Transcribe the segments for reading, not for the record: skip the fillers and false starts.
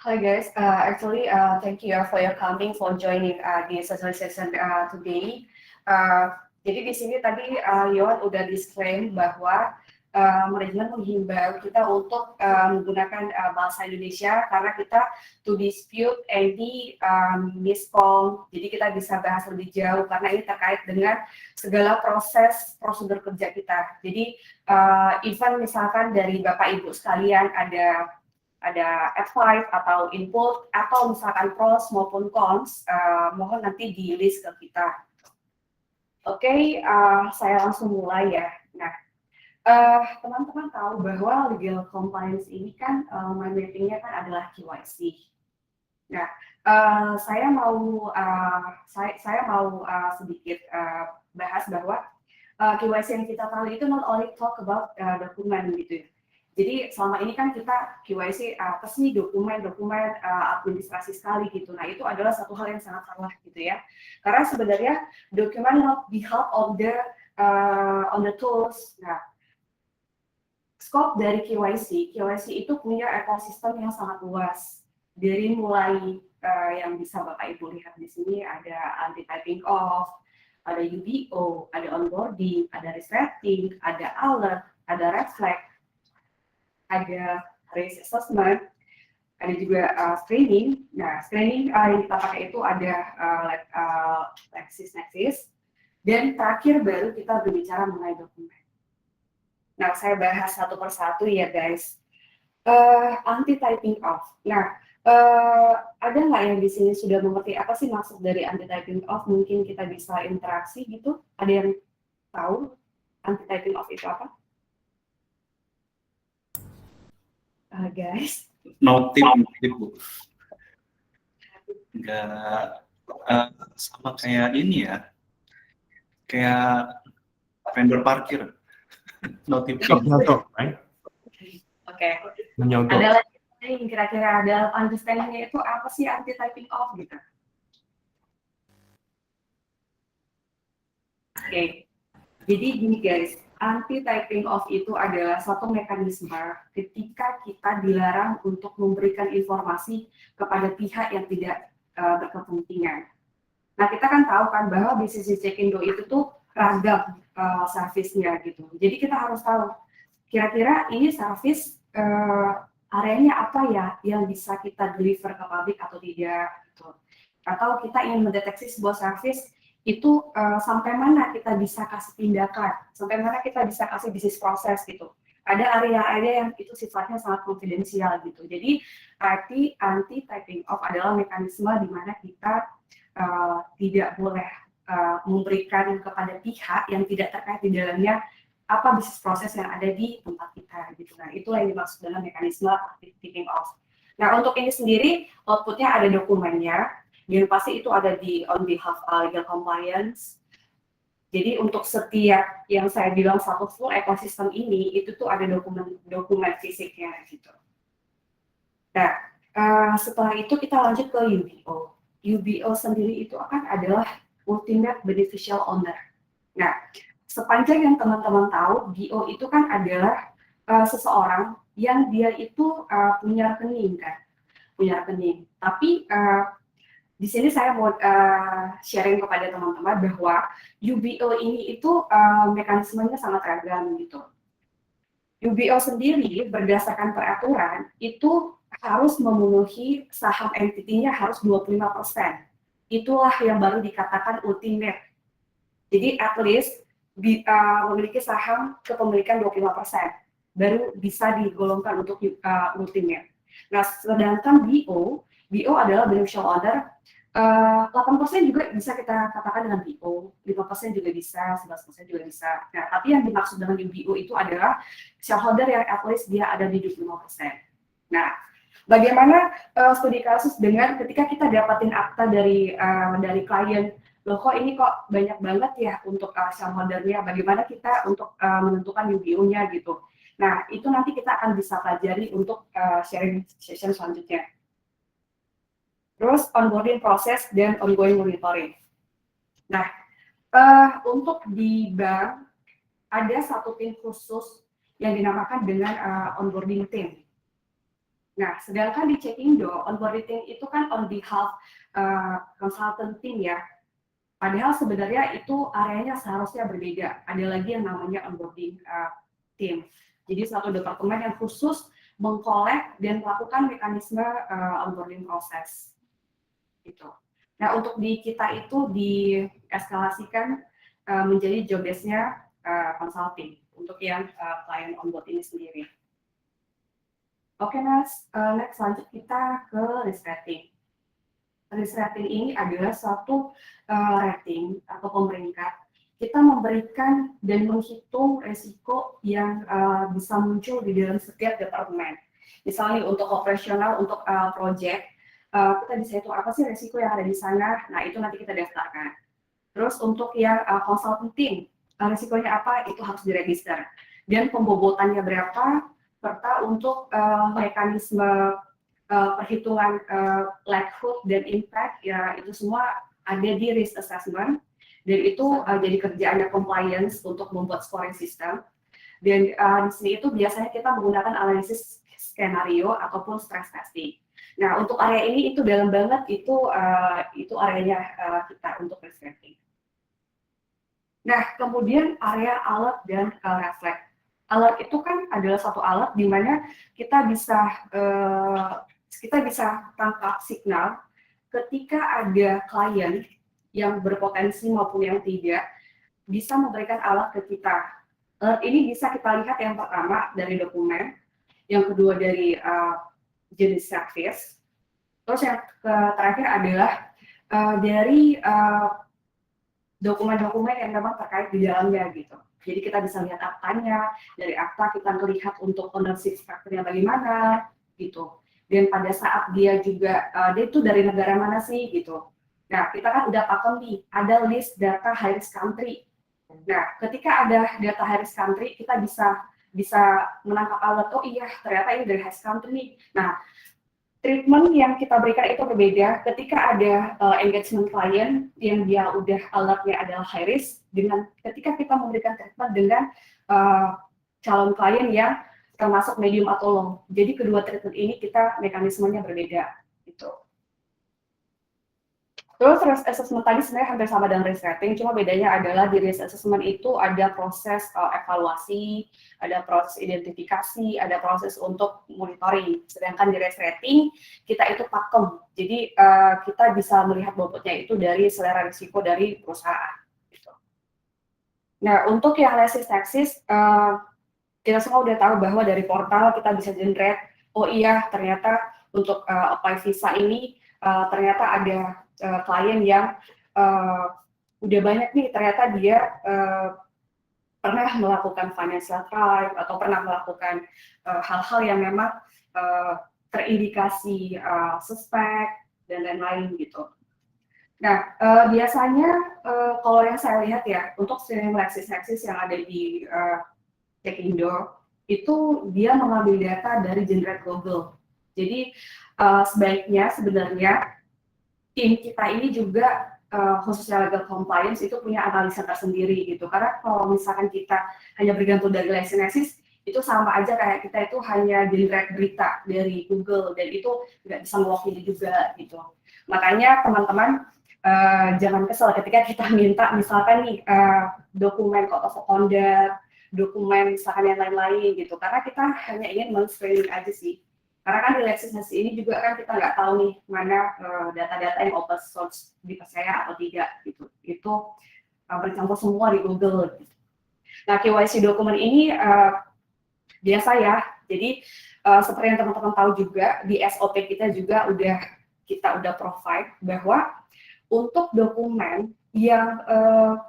Hi guys, thank you for your coming for joining the session today. Jadi di sini tadi Yon udah disclaim bahwa manajemen menghimbau kita untuk menggunakan bahasa Indonesia karena kita to dispute any miscom. Jadi kita bisa bahas lebih jauh karena ini terkait dengan segala proses prosedur kerja kita. Jadi even misalkan dari Bapak Ibu sekalian ada advice atau input atau misalkan pros maupun cons, mohon nanti di list ke kita. Oke, saya langsung mulai ya. Nah, teman-teman tahu bahwa legal compliance ini kan mandatingnya kan adalah KYC. Nah, saya mau sedikit bahas bahwa KYC yang kita tahu itu not only talk about dokumen gitu ya. Jadi selama ini kan kita KYC apa sih dokumen administrasi sekali gitu. Nah itu adalah satu hal yang sangat salah gitu ya. Karena sebenarnya dokumen not be help on the tools. Nah scope dari KYC itu punya ekosistem yang sangat luas. Dari mulai yang bisa Bapak Ibu lihat di sini ada anti typing off, ada UBO, ada onboarding, ada resetting, ada alert, ada red flag, ada risk assessment, ada juga screening. Nah, screening yang kita pakai itu ada LexisNexis, dan terakhir baru kita berbicara mengenai dokumen. Nah, saya bahas satu persatu ya guys. Anti-typing off. Nah, ada nggak yang di sini sudah mengerti apa sih maksud dari anti-typing off? Mungkin kita bisa interaksi gitu. Ada yang tahu anti-typing off itu apa? Guys, notif Bu. Nggak sama kayak ini ya, kayak vendor parkir. Notif right? Oke. Ada lagi yang kira-kira ada understanding-nya itu apa sih anti-typing off gitu? Oke. Jadi gini guys, anti-typing off itu adalah suatu mekanisme ketika kita dilarang untuk memberikan informasi kepada pihak yang tidak berkepentingan. Nah, kita kan tahu kan bahwa BCC Check-in-Do itu tuh ragam service-nya gitu. Jadi kita harus tahu kira-kira ini service areanya apa ya yang bisa kita deliver ke publik atau tidak gitu. Atau kita ingin mendeteksi sebuah service itu sampai mana kita bisa kasih tindakan, sampai mana kita bisa kasih bisnis proses gitu. Ada area-area yang itu sifatnya sangat konfidensial gitu. Jadi anti-typing off adalah mekanisme di mana kita tidak boleh memberikan kepada pihak yang tidak terkait di dalamnya apa bisnis proses yang ada di tempat kita gitu. Nah, itulah yang dimaksud dalam mekanisme anti-typing off. Nah, untuk ini sendiri outputnya ada dokumennya, dan pasti itu ada di on behalf legal compliance. Jadi untuk setiap yang saya bilang satu full ekosistem ini itu tuh ada dokumen fisiknya gitu. Nah, setelah itu kita lanjut ke UBO. UBO sendiri itu akan adalah ultimate beneficial owner. Nah, sepanjang yang teman-teman tahu, BO itu kan adalah seseorang yang dia itu punya rekening kan, punya rekening. Tapi di sini saya mau sharing kepada teman-teman bahwa UBO ini itu mekanismenya sangat ragam gitu. UBO sendiri berdasarkan peraturan itu harus memenuhi saham entitinya harus 25%. Itulah yang baru dikatakan ultimate. Jadi at least memiliki saham kepemilikan 25%, baru bisa digolongkan untuk ultimate. Nah, sedangkan BO adalah beneficial owner, 8% juga bisa kita katakan dengan BO, 5% juga bisa, 11% juga bisa. Nah, tapi yang dimaksud dengan BO itu adalah shareholder yang at least dia ada di 25%. Nah, bagaimana studi kasus dengan ketika kita dapatin akta dari klien, loh kok ini kok banyak banget ya untuk shareholder-nya, bagaimana kita untuk menentukan UBO-nya gitu. Nah, itu nanti kita akan bisa pelajari untuk sharing session selanjutnya. Terus onboarding proses dan ongoing monitoring. Nah, untuk di bank ada satu tim khusus yang dinamakan dengan onboarding team. Nah, sedangkan di Checkindo, onboarding itu kan on behalf consultant team ya. Padahal sebenarnya itu areanya seharusnya berbeda. Ada lagi yang namanya onboarding team. Jadi satu departemen yang khusus mengkolek dan melakukan mekanisme onboarding proses. Gitu. Nah, untuk di kita itu dieskalasikan menjadi job desk-nya consulting untuk yang client onboard ini sendiri. Oke, Mas. Next lanjut kita ke risk rating. Risk rating ini adalah suatu rating atau pemeringkat. Kita memberikan dan menghitung resiko yang bisa muncul di dalam setiap departemen. Misalnya untuk operasional, untuk project, kita bisa hitung apa sih resiko yang ada di sana. Nah, itu nanti kita daftarkan. Terus untuk yang consulting, resikonya apa, itu harus diregister. Dan pembobotannya berapa, serta untuk mekanisme perhitungan likelihood dan impact, ya itu semua ada di risk assessment. Dan itu jadi kerjaannya compliance untuk membuat scoring system. Dan di sini itu biasanya kita menggunakan analisis skenario ataupun stress testing. Nah, untuk area ini itu dalam banget, itu areanya kita untuk risk rating. Nah, kemudian area alert dan reflect. Alert itu kan adalah satu alat di mana kita bisa tangkap signal ketika ada klien yang berpotensi maupun yang tidak bisa memberikan alat ke kita. Alert ini bisa kita lihat yang pertama dari dokumen, yang kedua dari jenis service, terus yang terakhir adalah dari dokumen-dokumen yang memang terkait di dalamnya gitu. Jadi kita bisa lihat aktanya, dari akta kita melihat untuk ownership structure-nya bagaimana gitu. Dan pada saat dia juga, dia itu dari negara mana sih gitu. Nah, kita kan udah pakem nih, ada list data high risk country. Nah, ketika ada data high risk country, kita bisa menangkap alert, oh iya ternyata ini dari high risk country nih. Nah, treatment yang kita berikan itu berbeda ketika ada engagement klien yang dia udah alertnya adalah high risk, dengan ketika kita memberikan treatment dengan calon klien yang termasuk medium atau low. Jadi kedua treatment ini kita mekanismenya berbeda. Gitu. Terus risk assessment tadi sebenarnya hampir sama dengan risk rating, cuma bedanya adalah di risk assessment itu ada proses evaluasi, ada proses identifikasi, ada proses untuk monitoring. Sedangkan di risk rating kita itu pakem, jadi kita bisa melihat bobotnya itu dari selera risiko dari perusahaan. Gitu. Nah, untuk yang analisis taksis, kita semua udah tahu bahwa dari portal kita bisa generate, oh iya ternyata untuk apply visa ini ternyata ada klien yang udah banyak nih, ternyata dia pernah melakukan financial crime atau pernah melakukan hal-hal yang memang terindikasi suspek dan lain-lain gitu. Nah, biasanya kalau yang saya lihat ya, untuk screening leksis yang ada di Checkindo, itu dia mengambil data dari Generate Google. Jadi sebaiknya sebenarnya tim kita ini juga khususnya legal compliance itu punya analisa tersendiri gitu. Karena kalau misalkan kita hanya bergantung dari leksis, itu sama aja kayak kita itu hanya generate berita dari Google dan itu nggak bisa mewakili juga gitu. Makanya teman-teman jangan kesel ketika kita minta misalkan nih dokumen code of conduct, dokumen misalkan yang lain-lain gitu. Karena kita hanya ingin men-screening aja sih. Karena kan di leksis ini juga kan kita nggak tahu nih mana data-data yang open source dipercaya atau tidak gitu. Itu bercampur semua di Google. Gitu. Nah, KYC dokumen ini biasa ya. Jadi seperti yang teman-teman tahu juga di SOP kita juga kita udah provide bahwa untuk dokumen yang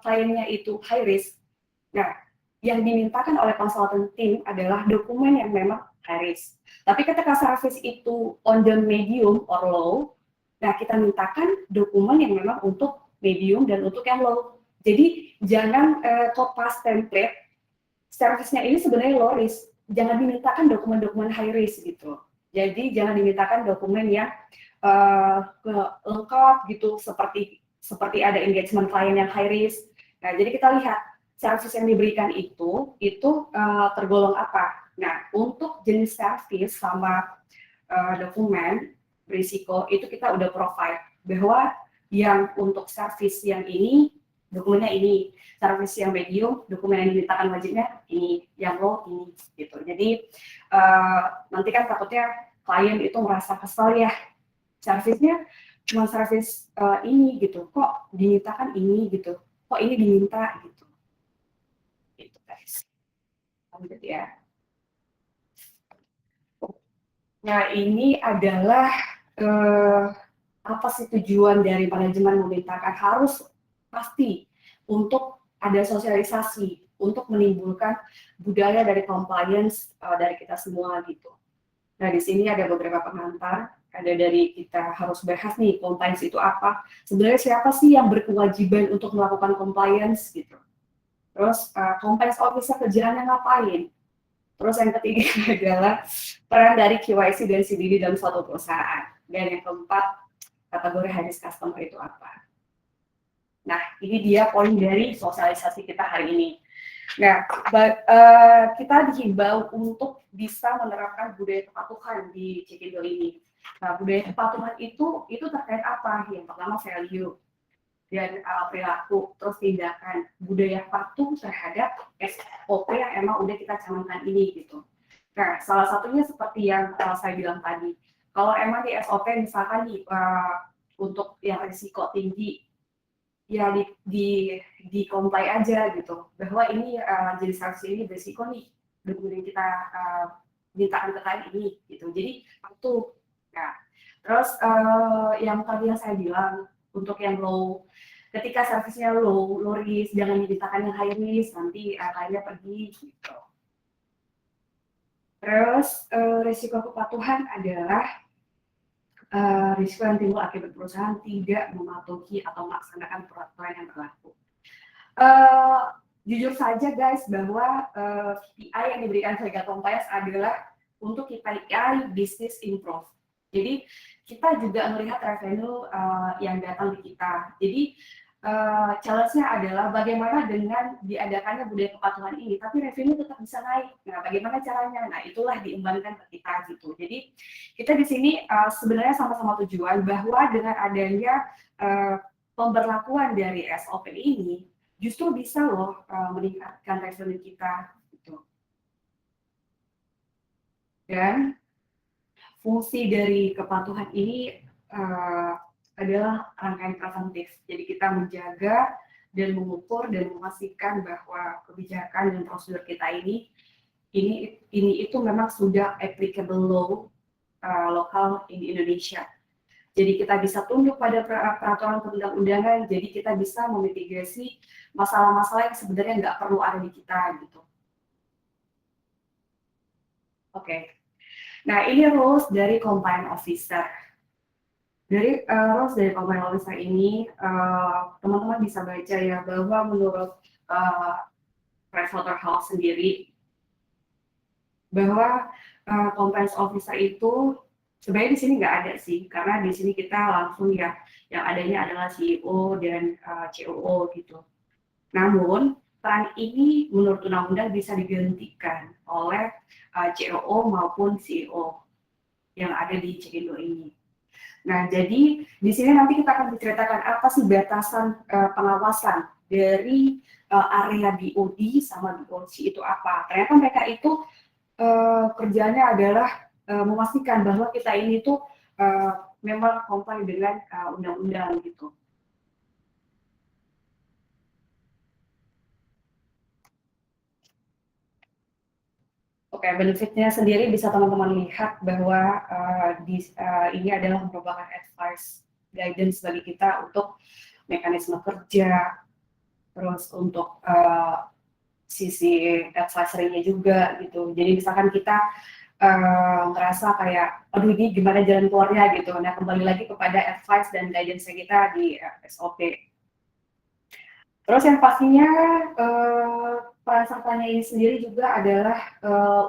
kliennya itu high risk, nah yang dimintakan oleh konsultan tim adalah dokumen yang memang high risk. Tapi ketika service itu on the medium or low, nah kita mintakan dokumen yang memang untuk medium dan untuk yang low. Jadi jangan copy template, service-nya ini sebenarnya low risk, jangan dimintakan dokumen-dokumen high risk gitu. Jadi jangan dimintakan dokumen yang lengkap gitu, seperti ada engagement klien yang high risk. Nah, jadi kita lihat service yang diberikan itu tergolong apa. Nah, untuk jenis service sama dokumen risiko itu kita udah provide bahwa yang untuk service yang ini dokumennya ini, service yang medium dokumen yang dimintakan wajibnya ini, yang low ini gitu. Jadi nanti kan takutnya klien itu merasa kesel ya, service-nya cuma service ini gitu, kok dimintakan ini gitu, kok ini diminta gitu. Itu guys. Lanjut ya. Nah, ini adalah apa sih tujuan dari manajemen memintakan, harus pasti untuk ada sosialisasi untuk menimbulkan budaya dari compliance dari kita semua gitu. Nah, di sini ada beberapa pengantar, ada dari kita harus bahas nih compliance itu apa, sebenarnya siapa sih yang berkewajiban untuk melakukan compliance gitu. Terus compliance officer kerjaannya ngapain? Terus yang ketiga adalah peran dari QIC dan CDD dalam suatu perusahaan. Dan yang keempat, kategori high risk customer itu apa. Nah, ini dia poin dari sosialisasi kita hari ini. Nah, kita dihimbau untuk bisa menerapkan budaya kepatuhan di Cekindo ini. Nah, budaya kepatuhan itu terkait apa? Yang pertama value dan perilaku, terus tindakan, budaya patuh terhadap SOP yang emang udah kita canangkan ini gitu. Nah, salah satunya seperti yang saya bilang tadi, kalau emang di SOP misalkan nih untuk yang risiko tinggi, ya di comply aja gitu, bahwa ini jenis sanksi ini berisiko nih, kemudian kita mintakan ke klien ini gitu. Jadi patuh. Nah, terus yang tadi yang saya bilang untuk yang low, ketika servisnya low risk, jangan dimintakan yang high risk, nanti kliennya pergi gitu. Terus risiko kepatuhan adalah risiko yang timbul akibat perusahaan tidak mematuhi atau melaksanakan peraturan yang berlaku. Jujur saja guys, bahwa KPI yang diberikan sebagai compliance adalah untuk KPI business improve. Jadi kita juga melihat revenue yang datang di kita. Jadi challenge-nya adalah bagaimana dengan diadakannya budaya kepatuhan ini, tapi revenue tetap bisa naik. Nah, bagaimana caranya? Nah, itulah diembankan ke kita gitu. Jadi kita di sini sebenarnya sama-sama tujuan bahwa dengan adanya pemberlakuan dari SOP ini, justru bisa loh meningkatkan revenue kita gitu. Dan fungsi dari kepatuhan ini adalah rangkaian preventif. Jadi kita menjaga dan mengukur dan memastikan bahwa kebijakan dan prosedur kita ini itu memang sudah applicable law lokal di Indonesia. Jadi kita bisa tunduk pada peraturan perundang-undangan, jadi kita bisa memitigasi masalah-masalah yang sebenarnya nggak perlu ada di kita gitu. Oke. Nah, ini rules dari compliance officer. Dari rules dari compliance officer ini, teman-teman bisa baca ya, bahwa menurut Pricewaterhouse sendiri, bahwa compliance officer itu sebenarnya di sini nggak ada sih, karena di sini kita langsung ya, yang adanya adalah CEO dan COO gitu. Namun, peran ini menurut undang-undang bisa digantikan oleh COO maupun CEO yang ada di Cekindo ini. Nah, jadi di sini nanti kita akan diceritakan apa sih batasan pengawasan dari area BOD sama BOC itu apa. Ternyata mereka itu kerjanya adalah memastikan bahwa kita ini tuh memang comply dengan undang-undang gitu. Oke, benefitnya sendiri bisa teman-teman lihat bahwa ini adalah merupakan advice guidance bagi kita untuk mekanisme kerja, terus untuk sisi advisory-nya juga gitu. Jadi misalkan kita ngerasa kayak, aduh ini gimana jalan keluarnya gitu. Nah, kembali lagi kepada advice dan guidance kita di SOP. Terus yang pastinya peran sertanya ini sendiri juga adalah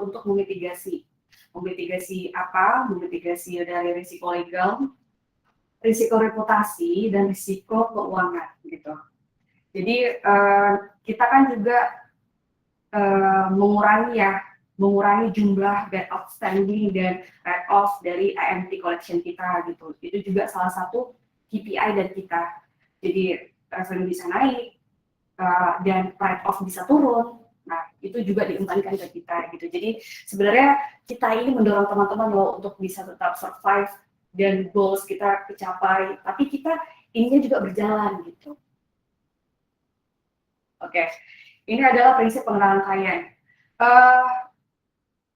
untuk memitigasi. Memitigasi apa? Memitigasi dari risiko legal, risiko reputasi, dan risiko keuangan gitu. Jadi kita kan juga mengurangi ya mengurangi jumlah debt outstanding dan write off dari AMT collection kita gitu. Itu juga salah satu KPI dari kita. Jadi revenue bisa naik dan write off bisa turun. Nah, itu juga diembankan ke kita gitu. Jadi sebenarnya kita ini mendorong teman-teman loh untuk bisa tetap survive dan goals kita tercapai. Tapi kita ininya juga berjalan gitu. Oke, ini adalah prinsip pengenalan klien.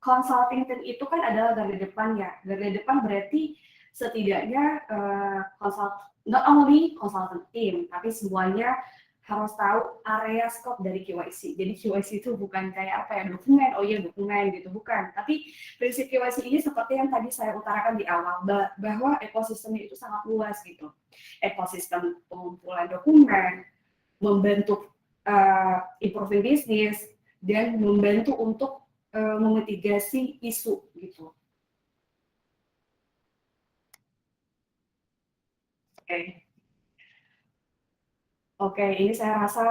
Consulting team itu kan adalah garda depan ya. Garda depan berarti setidaknya not only consultant team, tapi semuanya harus tahu area scope dari KYC. Jadi KYC itu bukan kayak apa ya, dokumen, oh iya dokumen gitu, bukan. Tapi prinsip KYC ini seperti yang tadi saya utarakan di awal, bahwa ekosistemnya itu sangat luas gitu. Ekosistem pengumpulan dokumen, membentuk improving business, dan membantu untuk memitigasi isu gitu. Oke, ini saya rasa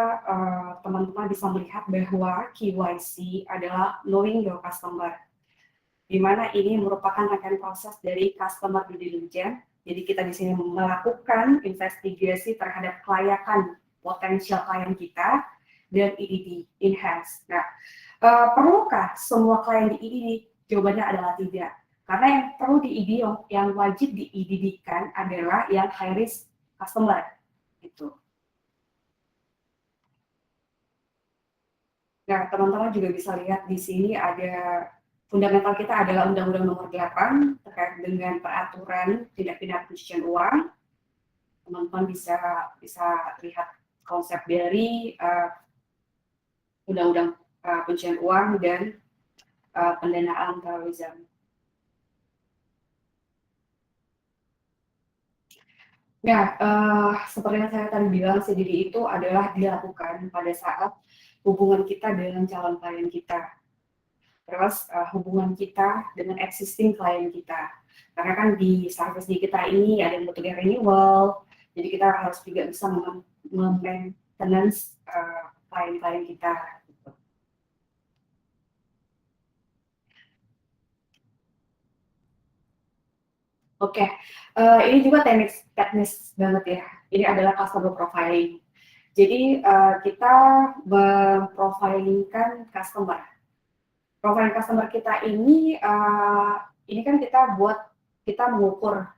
teman-teman bisa melihat bahwa KYC adalah knowing your customer, di mana ini merupakan rangkaian proses dari customer due diligence. Jadi kita di sini melakukan investigasi terhadap kelayakan potensial klien kita dan EDD enhance. Nah, perlukah semua klien di EDD? Jawabannya adalah tidak. Karena yang perlu di EDD, yang wajib di EDD-kan adalah yang high risk customer. Gitu. Nah, teman-teman juga bisa lihat di sini ada fundamental kita adalah Undang-Undang Nomor 8 terkait dengan peraturan tindak pidana pencucian uang. Teman-teman bisa lihat konsep dari Undang-Undang pencucian uang dan pendanaan terorisme. Nah, seperti yang saya tadi bilang, CDD itu adalah dilakukan pada saat hubungan kita dengan calon klien kita. Terus hubungan kita dengan existing klien kita. Karena kan di service di kita ini ada yang bentuknya renewal, jadi kita harus juga bisa maintenance klien-klien kita. Oke, ini juga teknis banget ya. Ini adalah customer profiling. Jadi kita memprofilingkan customer. Profiling customer kita ini kan kita mengukur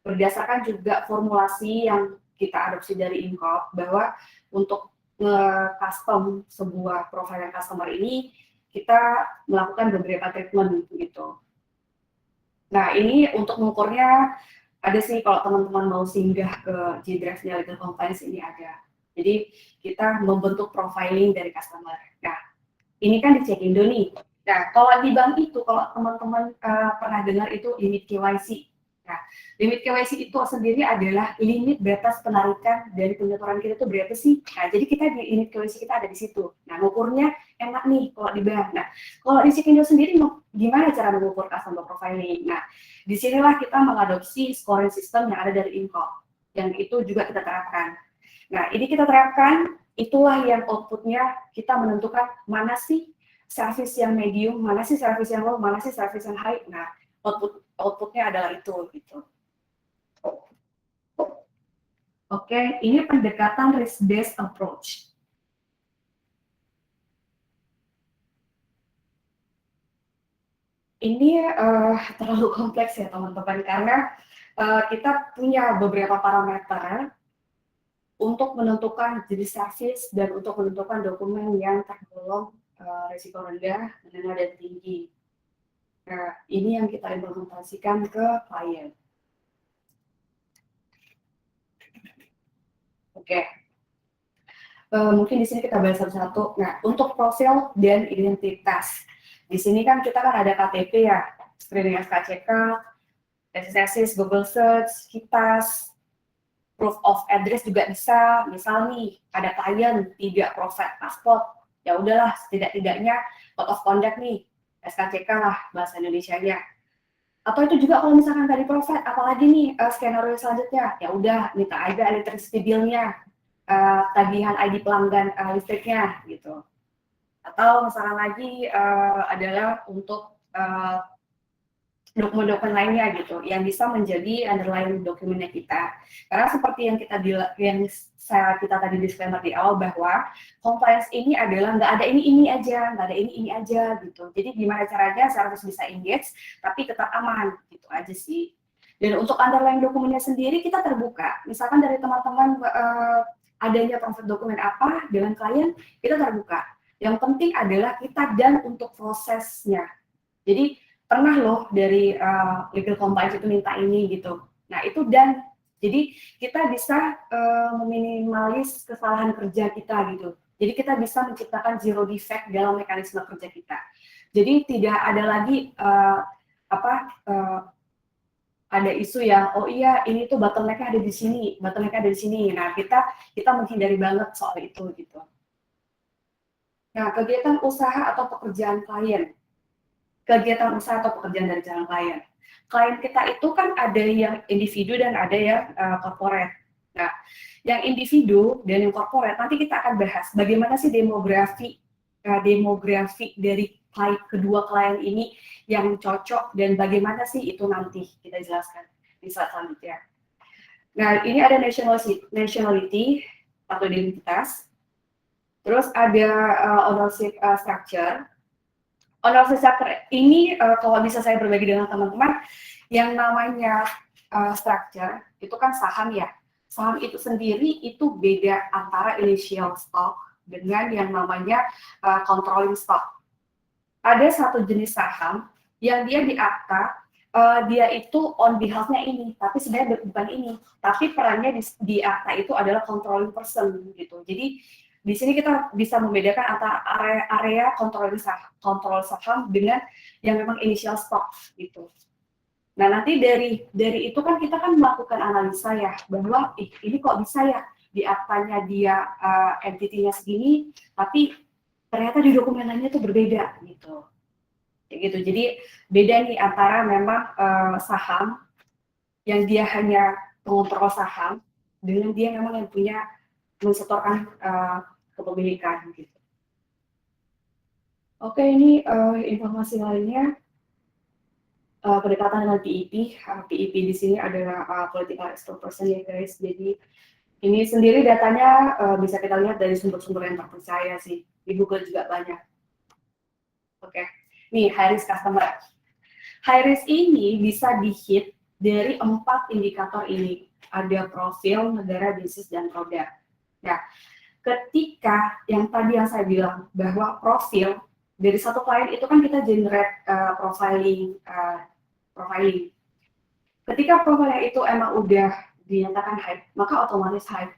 berdasarkan juga formulasi yang kita adopsi dari INCOP bahwa untuk nge-custom sebuah profiling customer ini kita melakukan beberapa treatment gitu. Nah, ini untuk mengukurnya ada sih, kalau teman-teman mau singgah ke G-Drive-nya Legal Compliance ini ada. Jadi kita membentuk profiling dari customer. Nah, ini kan di Cek Indo nih. Nah, kalau di bank itu, kalau teman-teman pernah dengar itu limit KYC. Nah, limit KYC itu sendiri adalah limit batas penarikan dari penyetoran kita itu berapa sih? Nah, jadi kita di limit KYC kita ada di situ. Nah, ngukurnya enak nih kalau di bank. Nah, kalau di Cek Indo sendiri gimana cara mengukur customer profiling? Nah, disinilah kita mengadopsi scoring system yang ada dari INCOP. Yang itu juga kita terapkan. Nah, ini kita terapkan, itulah yang outputnya kita menentukan mana sih service yang medium, mana sih service yang low, mana sih service yang high. Nah, outputnya adalah itu gitu. Oke, ini pendekatan risk-based approach. Ini terlalu kompleks ya teman-teman, karena kita punya beberapa parameter untuk menentukan jenis service dan untuk menentukan dokumen yang tergolong risiko rendah, menengah, dan tinggi. Nah, ini yang kita implementasikan ke klien. Oke. Mungkin di sini kita bahas satu-satu. Nah, untuk profil dan identitas. Di sini kan kita kan ada KTP ya, screening SKCK, SSSIS, Google Search, KITAS, proof of address juga bisa. Misal nih, ada klien tidak provide paspor, ya udahlah, setidak-tidaknya code of conduct nih, SKCK lah bahasa Indonesianya. Atau itu juga kalau misalkan tadi provide, apalagi nih skenario selanjutnya, ya udah minta aja electricity bill-nya, tagihan ID pelanggan listriknya gitu. Atau misalnya lagi adalah untuk dokumen-dokumen lainnya gitu yang bisa menjadi underlying dokumennya kita. Karena seperti yang kita tadi disclaimer di awal bahwa compliance ini adalah nggak ada ini aja, nggak ada ini aja gitu. Jadi gimana caranya service bisa engage tapi tetap aman gitu aja sih. Dan untuk underlying dokumennya sendiri kita terbuka. Misalkan dari teman-teman adanya profit dokumen apa dengan klien, kita terbuka. Yang penting adalah kita dan untuk prosesnya. Jadi pernah loh dari legal compliance itu minta ini gitu. Nah itu dan jadi kita bisa meminimalis kesalahan kerja kita gitu. Jadi kita bisa menciptakan zero defect dalam mekanisme kerja kita. Jadi tidak ada lagi ada isu yang oh iya ini tuh bottleneck-nya ada di sini, bottleneck-nya ada di sini. Nah kita menghindari banget soal itu gitu. Nah kegiatan usaha atau pekerjaan klien. Kegiatan usaha atau pekerjaan dari jalan klien. Klien kita itu kan ada yang individu dan ada yang corporate. Nah, yang individu dan yang corporate nanti kita akan bahas bagaimana sih demografi dari kedua klien ini yang cocok dan bagaimana sih itu nanti kita jelaskan di slide selanjutnya. Nah, ini ada nationality atau identitas. Terus ada ownership structure. Ownership structure ini kalau bisa saya berbagi dengan teman-teman, yang namanya structure itu kan saham ya. Saham itu sendiri itu beda antara initial stock dengan yang namanya controlling stock. Ada satu jenis saham yang dia di akta dia itu on behalf-nya ini, tapi sebenarnya bukan ini. Tapi perannya di akta itu adalah controlling person gitu. Jadi di sini kita bisa membedakan antara area kontrol saham dengan yang memang initial stock gitu. Nah nanti dari itu kan kita kan melakukan analisa ya bahwa ini kok bisa ya di aktanya dia entity-nya segini, tapi ternyata di dokumen lainnya itu berbeda gitu. Kayak gitu. Jadi beda nih antara memang saham yang dia hanya pengontrol saham dengan dia memang yang punya mensetorkan kepemilikan gitu. Oke, ini informasi lainnya kedekatan dengan PEP. PEP di sini adalah political external person ya guys. Jadi ini sendiri datanya bisa kita lihat dari sumber-sumber yang terpercaya sih. Di Google juga banyak. Oke, nih high risk customer. High risk ini bisa di-hit dari 4 indikator ini. Ada profil, negara, bisnis, dan produk. Nah, ketika yang tadi yang saya bilang bahwa profil dari satu klien itu kan kita generate profiling. Ketika profilnya itu emang udah dinyatakan high, maka otomatis high.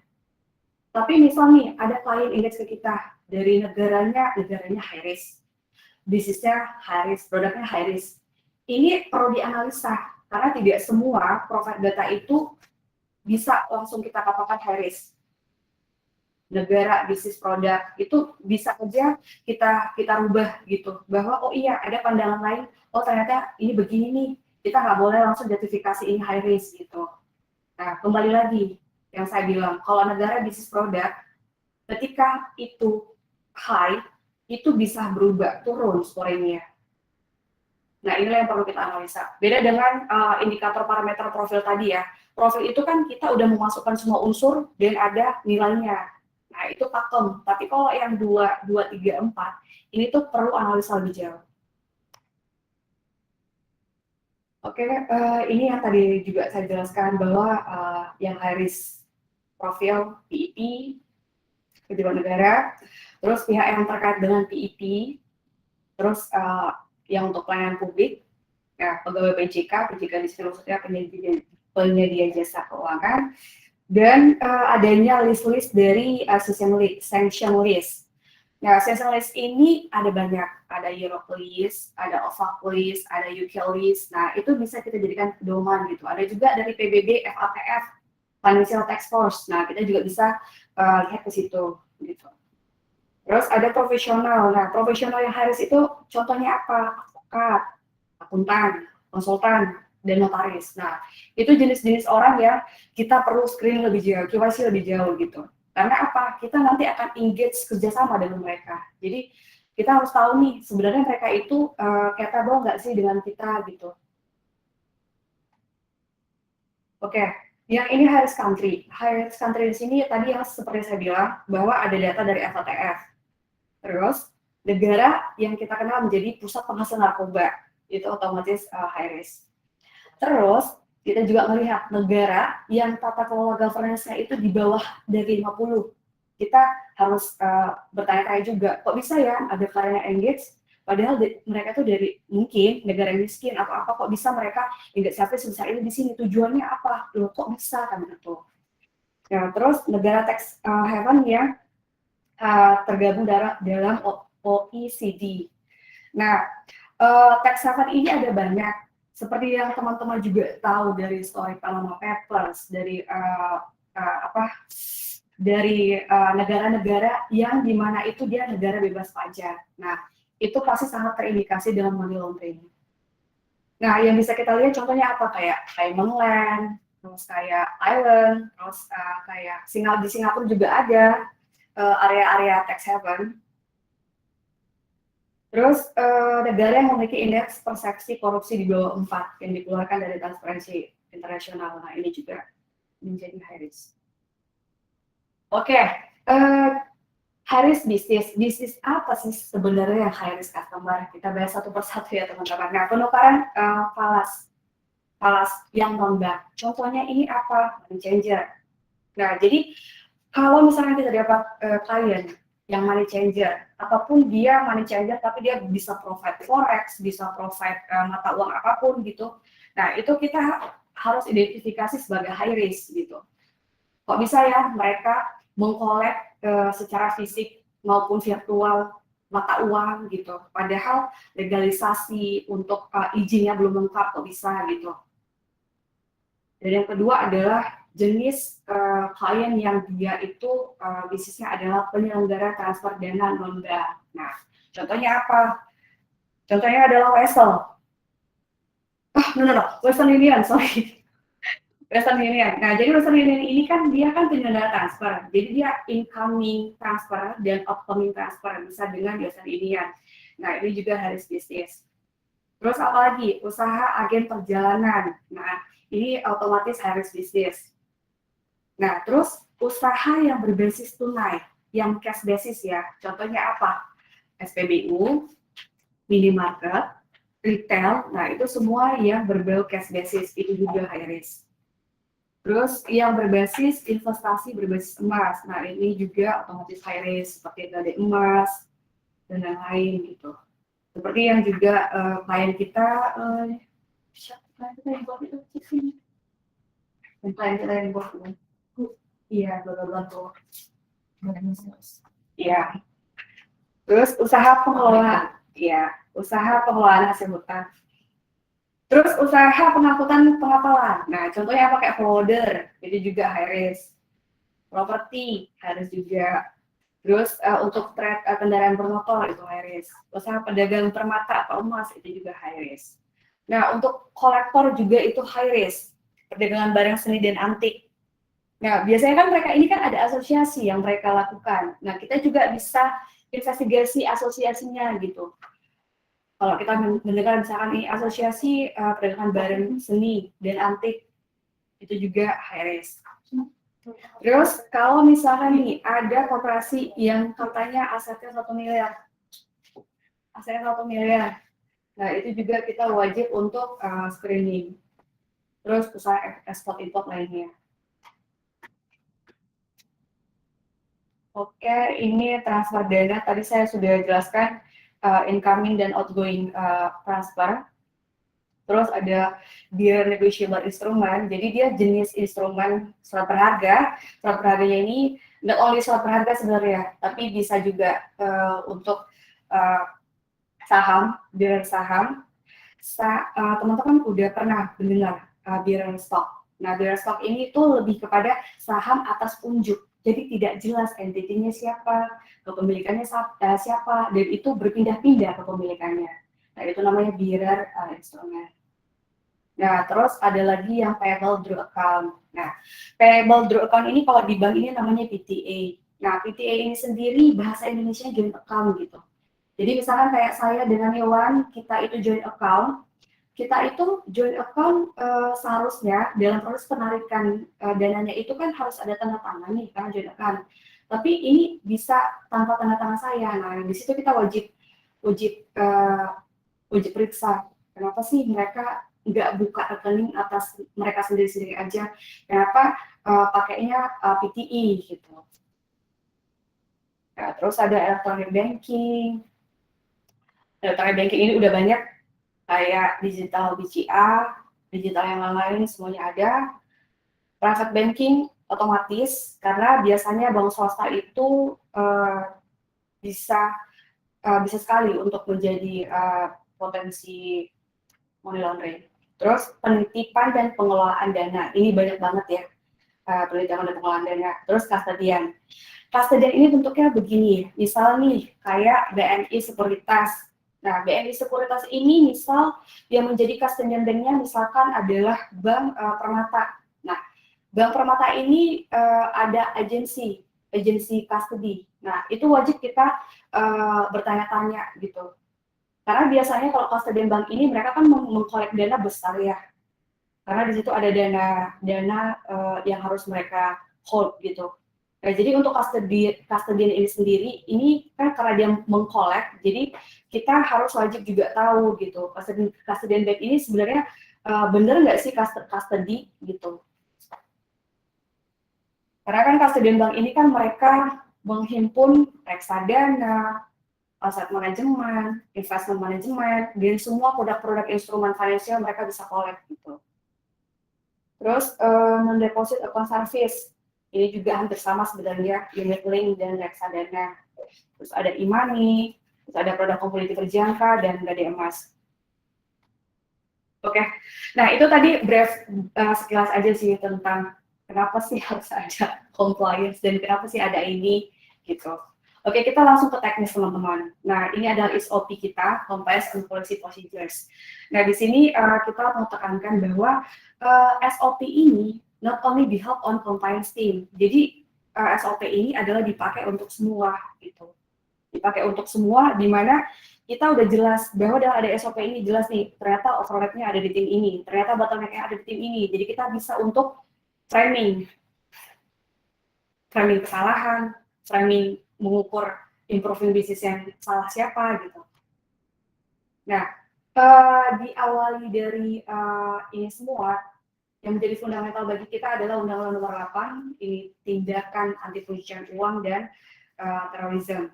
Tapi misalnya ada klien index ke kita dari negaranya high risk, bisnisnya high risk, produknya high risk. Ini perlu dianalisa karena tidak semua profil data itu bisa langsung kita katakan high risk. Negara, bisnis, produk itu bisa aja kita rubah gitu bahwa oh iya ada pandangan lain, oh ternyata ini begini nih, kita nggak boleh langsung justifikasi ini high risk gitu. Nah kembali lagi yang saya bilang, kalau negara, bisnis, produk ketika itu high itu bisa berubah turun scoringnya. Nah inilah yang perlu kita analisa. Beda dengan indikator parameter profil tadi ya. Profil itu kan kita udah memasukkan semua unsur dan ada nilainya. Nah, itu pakem. Tapi kalau yang 2, 3, 4, ini tuh perlu analisa lebih jauh. Oke, ini yang tadi juga saya jelaskan bahwa yang high risk profil PEP, pejabat negara, terus pihak yang terkait dengan PEP, terus yang untuk pelayanan publik, ya, pegawai PJK di sini maksudnya penyedia jasa keuangan, dan adanya list-list dari sanction list. Nah, sanction list ini ada banyak, ada Europe list, ada OFAC list, ada UK list. Nah, itu bisa kita jadikan pedoman gitu. Ada juga dari PBB, FATF, Financial Task Force. Nah, kita juga bisa lihat ke situ gitu. Terus ada profesional. Nah, profesional yang harus itu contohnya apa? Advokat, akuntan, konsultan, dan notaris. Nah, itu jenis-jenis orang yang kita perlu screen lebih jauh, KYC lebih jauh gitu. Karena apa? Kita nanti akan engage kerjasama dengan mereka. Jadi kita harus tahu nih sebenarnya mereka itu capable nggak sih dengan kita gitu. Oke, yang ini high risk country. High risk country di sini tadi yang seperti saya bilang bahwa ada data dari FATF. Terus negara yang kita kenal menjadi pusat penghasil narkoba itu otomatis high risk. Terus kita juga melihat negara yang tata kelola governance-nya itu di bawah dari 50. Kita harus bertanya-tanya juga, kok bisa ya ada karyawan engage, padahal mereka tuh dari mungkin negara miskin atau apa, kok bisa mereka engage sampai sebesar ini di sini, tujuannya apa? Loh, kok bisa kan gitu. Ya, terus negara tax haven yang tergabung dalam OECD. Nah, tax haven ini ada banyak. Seperti yang teman-teman juga tahu dari story Panama Papers, dari negara-negara yang dimana itu dia negara bebas pajak. Nah, itu pasti sangat terindikasi dalam money laundering. Nah, yang bisa kita lihat contohnya apa? Kayak Cayman, terus kayak Thailand, terus kayak di Singapura juga ada area-area tax haven. Terus negara yang memiliki indeks persepsi korupsi di bawah 4 yang dikeluarkan dari Transparency International. Nah, ini juga menjadi high risk. Oke, high risk bisnis. Bisnis apa sih sebenarnya yang high risk customer? Kita bahas satu persatu ya teman-teman. Nah, penukaran falas yang non-bank. Contohnya ini apa? Money changer. Nah, jadi kalau misalnya kita dapat klien yang money changer, apapun dia money changer, tapi dia bisa provide forex, bisa provide mata uang apapun gitu. Nah, itu kita harus identifikasi sebagai high risk gitu. Kok bisa ya mereka mengkolek secara fisik maupun virtual mata uang gitu, padahal legalisasi untuk izinnya belum lengkap, kok bisa gitu. Dan yang kedua adalah jenis klien yang dia itu bisnisnya adalah penyelenggara transfer dana non-bank. Nah, contohnya apa? Contohnya adalah Wesel. Western Union, sorry. Western Union. Nah, jadi Western Union ini kan dia kan penyelenggara transfer. Jadi dia incoming transfer dan outgoing transfer bisa dengan Western Union. Nah, ini juga harus bisnis. Terus apalagi? Usaha agen perjalanan. Nah, ini otomatis harus bisnis. Nah, terus usaha yang berbasis tunai, yang cash basis ya. Contohnya apa? SPBU, minimarket, retail. Nah, itu semua yang berbau cash basis, itu juga high risk. Terus yang berbasis investasi berbasis emas. Nah, ini juga otomatis high risk, seperti tadi emas dan lain-lain gitu. Seperti yang juga klien kita yang buat itu sini. Dan klien kita yang buat itu. Iya, betul. Iya. Terus usaha pengelolaan, ya, usaha pengelolaan hasil hutan. Terus usaha pengangkutan pengapalan. Nah, contohnya apa kayak folder, itu juga high risk. Properti harus juga. Terus untuk trade kendaraan bermotor itu high risk. Usaha pedagang permata atau emas itu juga high risk. Nah, untuk kolektor juga itu high risk. Perdagangan barang seni dan antik. Nah, biasanya kan mereka ini kan ada asosiasi yang mereka lakukan. Nah, kita juga bisa investigasi asosiasinya gitu. Kalau kita mendengar misalkan ini asosiasi perdagangan barang seni dan antik, itu juga high risk. Terus kalau misalkan nih ada koperasi yang katanya asetnya 1 miliar, nah itu juga kita wajib untuk screening. Terus usaha ekspor import lainnya. Oke, ini transfer dana tadi saya sudah jelaskan incoming dan outgoing transfer. Terus ada bearer negotiable instrument, jadi dia jenis instrumen surat berharga. Surat berharganya ini not only surat berharga sebenarnya, tapi bisa juga untuk saham, bearer saham. Teman-teman udah pernah mendengar bearer stock. Nah, bearer stock ini tuh lebih kepada saham atas unjuk. Jadi tidak jelas entitinya siapa, kepemilikannya siapa, dan itu berpindah-pindah kepemilikannya. Nah, itu namanya bearer instrument. Nah, terus ada lagi yang payable draw account. Nah, payable draw account ini kalau di bank ini namanya PTA. Nah, PTA ini sendiri bahasa Indonesia joint account gitu. Jadi misalkan kayak saya dengan Hewan, kita itu joint account, seharusnya dalam proses penarikan dananya itu kan harus ada tanda tangan nih karena joint account. Tapi ini bisa tanpa tanda tangan saya. Nah di situ kita wajib periksa kenapa sih mereka nggak buka rekening atas mereka sendiri-sendiri aja, kenapa pakainya PTI gitu. Nah, terus ada electronic banking. Electronic banking ini udah banyak kayak digital BCA, digital yang lain-lain semuanya ada. Private banking otomatis karena biasanya bank swasta itu bisa sekali untuk menjadi potensi money laundering. Terus penitipan dan pengelolaan dana, ini banyak banget ya penelitian dan pengelolaan dana. Terus custodian. Custodian ini bentuknya begini, misal nih kayak BNI Sekuritas. Nah, BNI Sekuritas ini misal yang menjadi custodian banknya misalkan adalah Bank Permata. Nah, Bank Permata ini ada agensi custody. Nah, itu wajib kita bertanya-tanya gitu. Karena biasanya kalau custodian bank ini mereka kan mengkolek dana besar ya. Karena di situ ada dana yang harus mereka hold gitu. Nah, jadi untuk custodian ini sendiri, ini kan karena dia mengkolek, jadi kita harus wajib juga tahu gitu, custodian bank ini sebenarnya bener nggak sih custody gitu. Karena kan custodian bank ini kan mereka menghimpun reksadana, aset manajemen, investment management, dan semua produk-produk instrumen finansial mereka bisa kolek gitu. Terus non-deposit account service, ini juga hampir sama sebenarnya, unit link dan reksadana. Terus ada e-money, terus ada produk komoditi berjangka, dan gade emas. Oke, nah itu tadi brief sekilas aja sih tentang kenapa sih harus ada compliance dan kenapa sih ada ini gitu. Oke, kita langsung ke teknis teman-teman. Nah, ini adalah SOP kita, Compliance and Policy Procedures. Nah, di sini kita mau tekankan bahwa SOP ini not only be help on compliance team. Jadi SOP ini adalah dipakai untuk semua gitu. Dipakai untuk semua di mana kita udah jelas bahwa ada SOP ini jelas nih, ternyata overlap-nya ada di tim ini, ternyata bottleneck-nya ada di tim ini. Jadi kita bisa untuk framing kesalahan, framing mengukur improving bisnis yang salah siapa gitu. Nah, diawali dari ini semua, yang menjadi fundamental bagi kita adalah Undang-Undang Nomor 8, ini tindakan anti pencucian uang dan terorisme.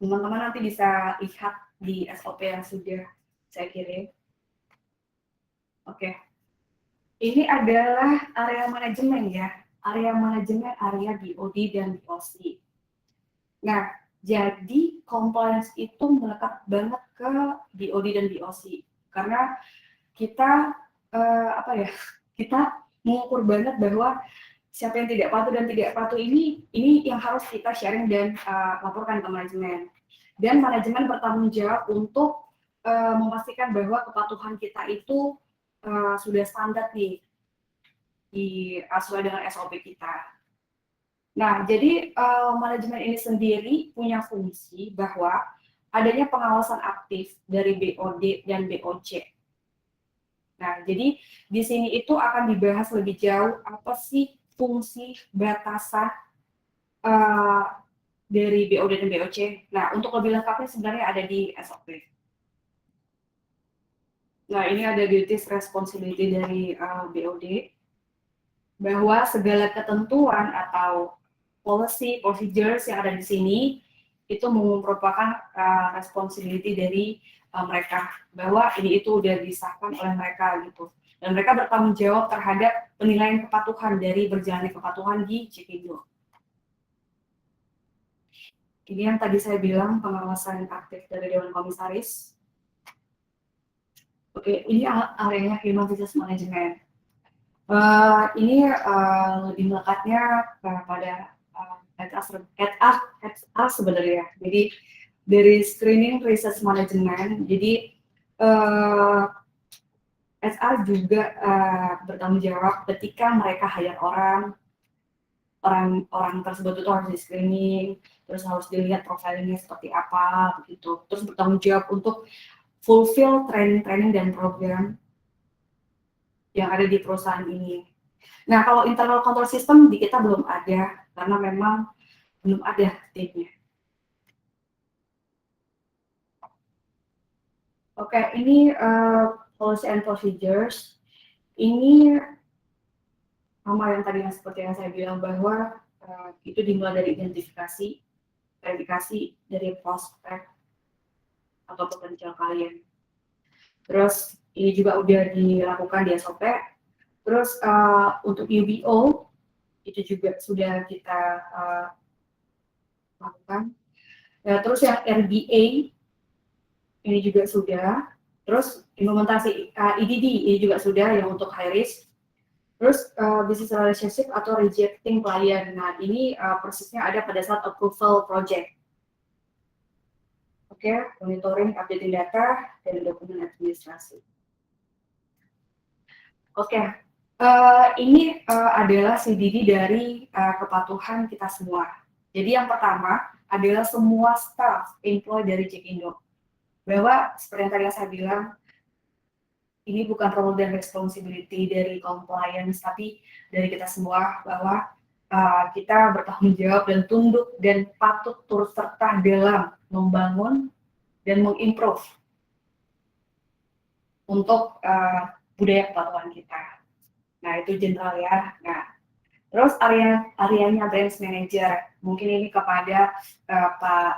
Teman-teman nanti bisa lihat di SOP yang sudah saya kirim. Oke. Ini adalah area manajemen ya. Area manajemen, area BOD dan BOC. Nah, jadi compliance itu melekat banget ke BOD dan BOC. Karena kita kita mengukur banget bahwa siapa yang tidak patuh dan tidak patuh ini yang harus kita sharing dan laporkan ke manajemen. Dan manajemen bertanggung jawab untuk memastikan bahwa kepatuhan kita itu sudah standar nih sesuai dengan SOP kita. Nah, jadi manajemen ini sendiri punya fungsi bahwa adanya pengawasan aktif dari BOD dan BOC. Nah, jadi di sini itu akan dibahas lebih jauh apa sih fungsi batasan dari BOD dan BOC. Nah, untuk lebih lengkapnya sebenarnya ada di SOP. Nah, ini ada duties responsibility dari BOD, bahwa segala ketentuan atau policy, procedures yang ada di sini itu merupakan responsibility dari mereka, bahwa ini itu udah disahkan oleh mereka gitu. Dan mereka bertanggung jawab terhadap penilaian kepatuhan dari berjalannya kepatuhan di Cipindo. Ini yang tadi saya bilang pengawasan aktif dari Dewan Komisaris. Oke, ini areanya Human Resource Management. Ini lebih melekatnya pada HR sebenarnya. Jadi dari screening research management, jadi HR juga bertanggung jawab ketika mereka hire orang, orang tersebut itu harus di screening, terus harus dilihat profilingnya seperti apa begitu, terus bertanggung jawab untuk fulfill training dan program yang ada di perusahaan ini. Nah, kalau internal control system di kita belum ada karena memang belum ada timnya. Oke, ini policy and procedures. Ini sama yang tadi seperti yang saya bilang bahwa itu dimulai dari identifikasi, verifikasi dari prospek atau potensial klien. Terus ini juga udah dilakukan di SOP. Terus untuk UBO itu juga sudah kita lakukan. Ya, terus yang RBA ini juga sudah. Terus implementasi EDD ini juga sudah yang untuk high risk. Terus business relationship atau rejecting klien. Nah, ini persisnya ada pada saat approval project. Oke, monitoring, updating data, dan dokumen administrasi. Oke, ini adalah CDD dari kepatuhan kita semua. Jadi yang pertama adalah semua staff employee dari Jekindo. Bahwa seperti yang tadi saya bilang, ini bukan role dan responsibility dari compliance, tapi dari kita semua bahwa kita bertanggung jawab dan tunduk dan patut turut serta dalam membangun dan mengimprove untuk budaya kepatuhan kita. Nah, itu general ya. Nah, terus areanya branch manager, mungkin ini kepada Pak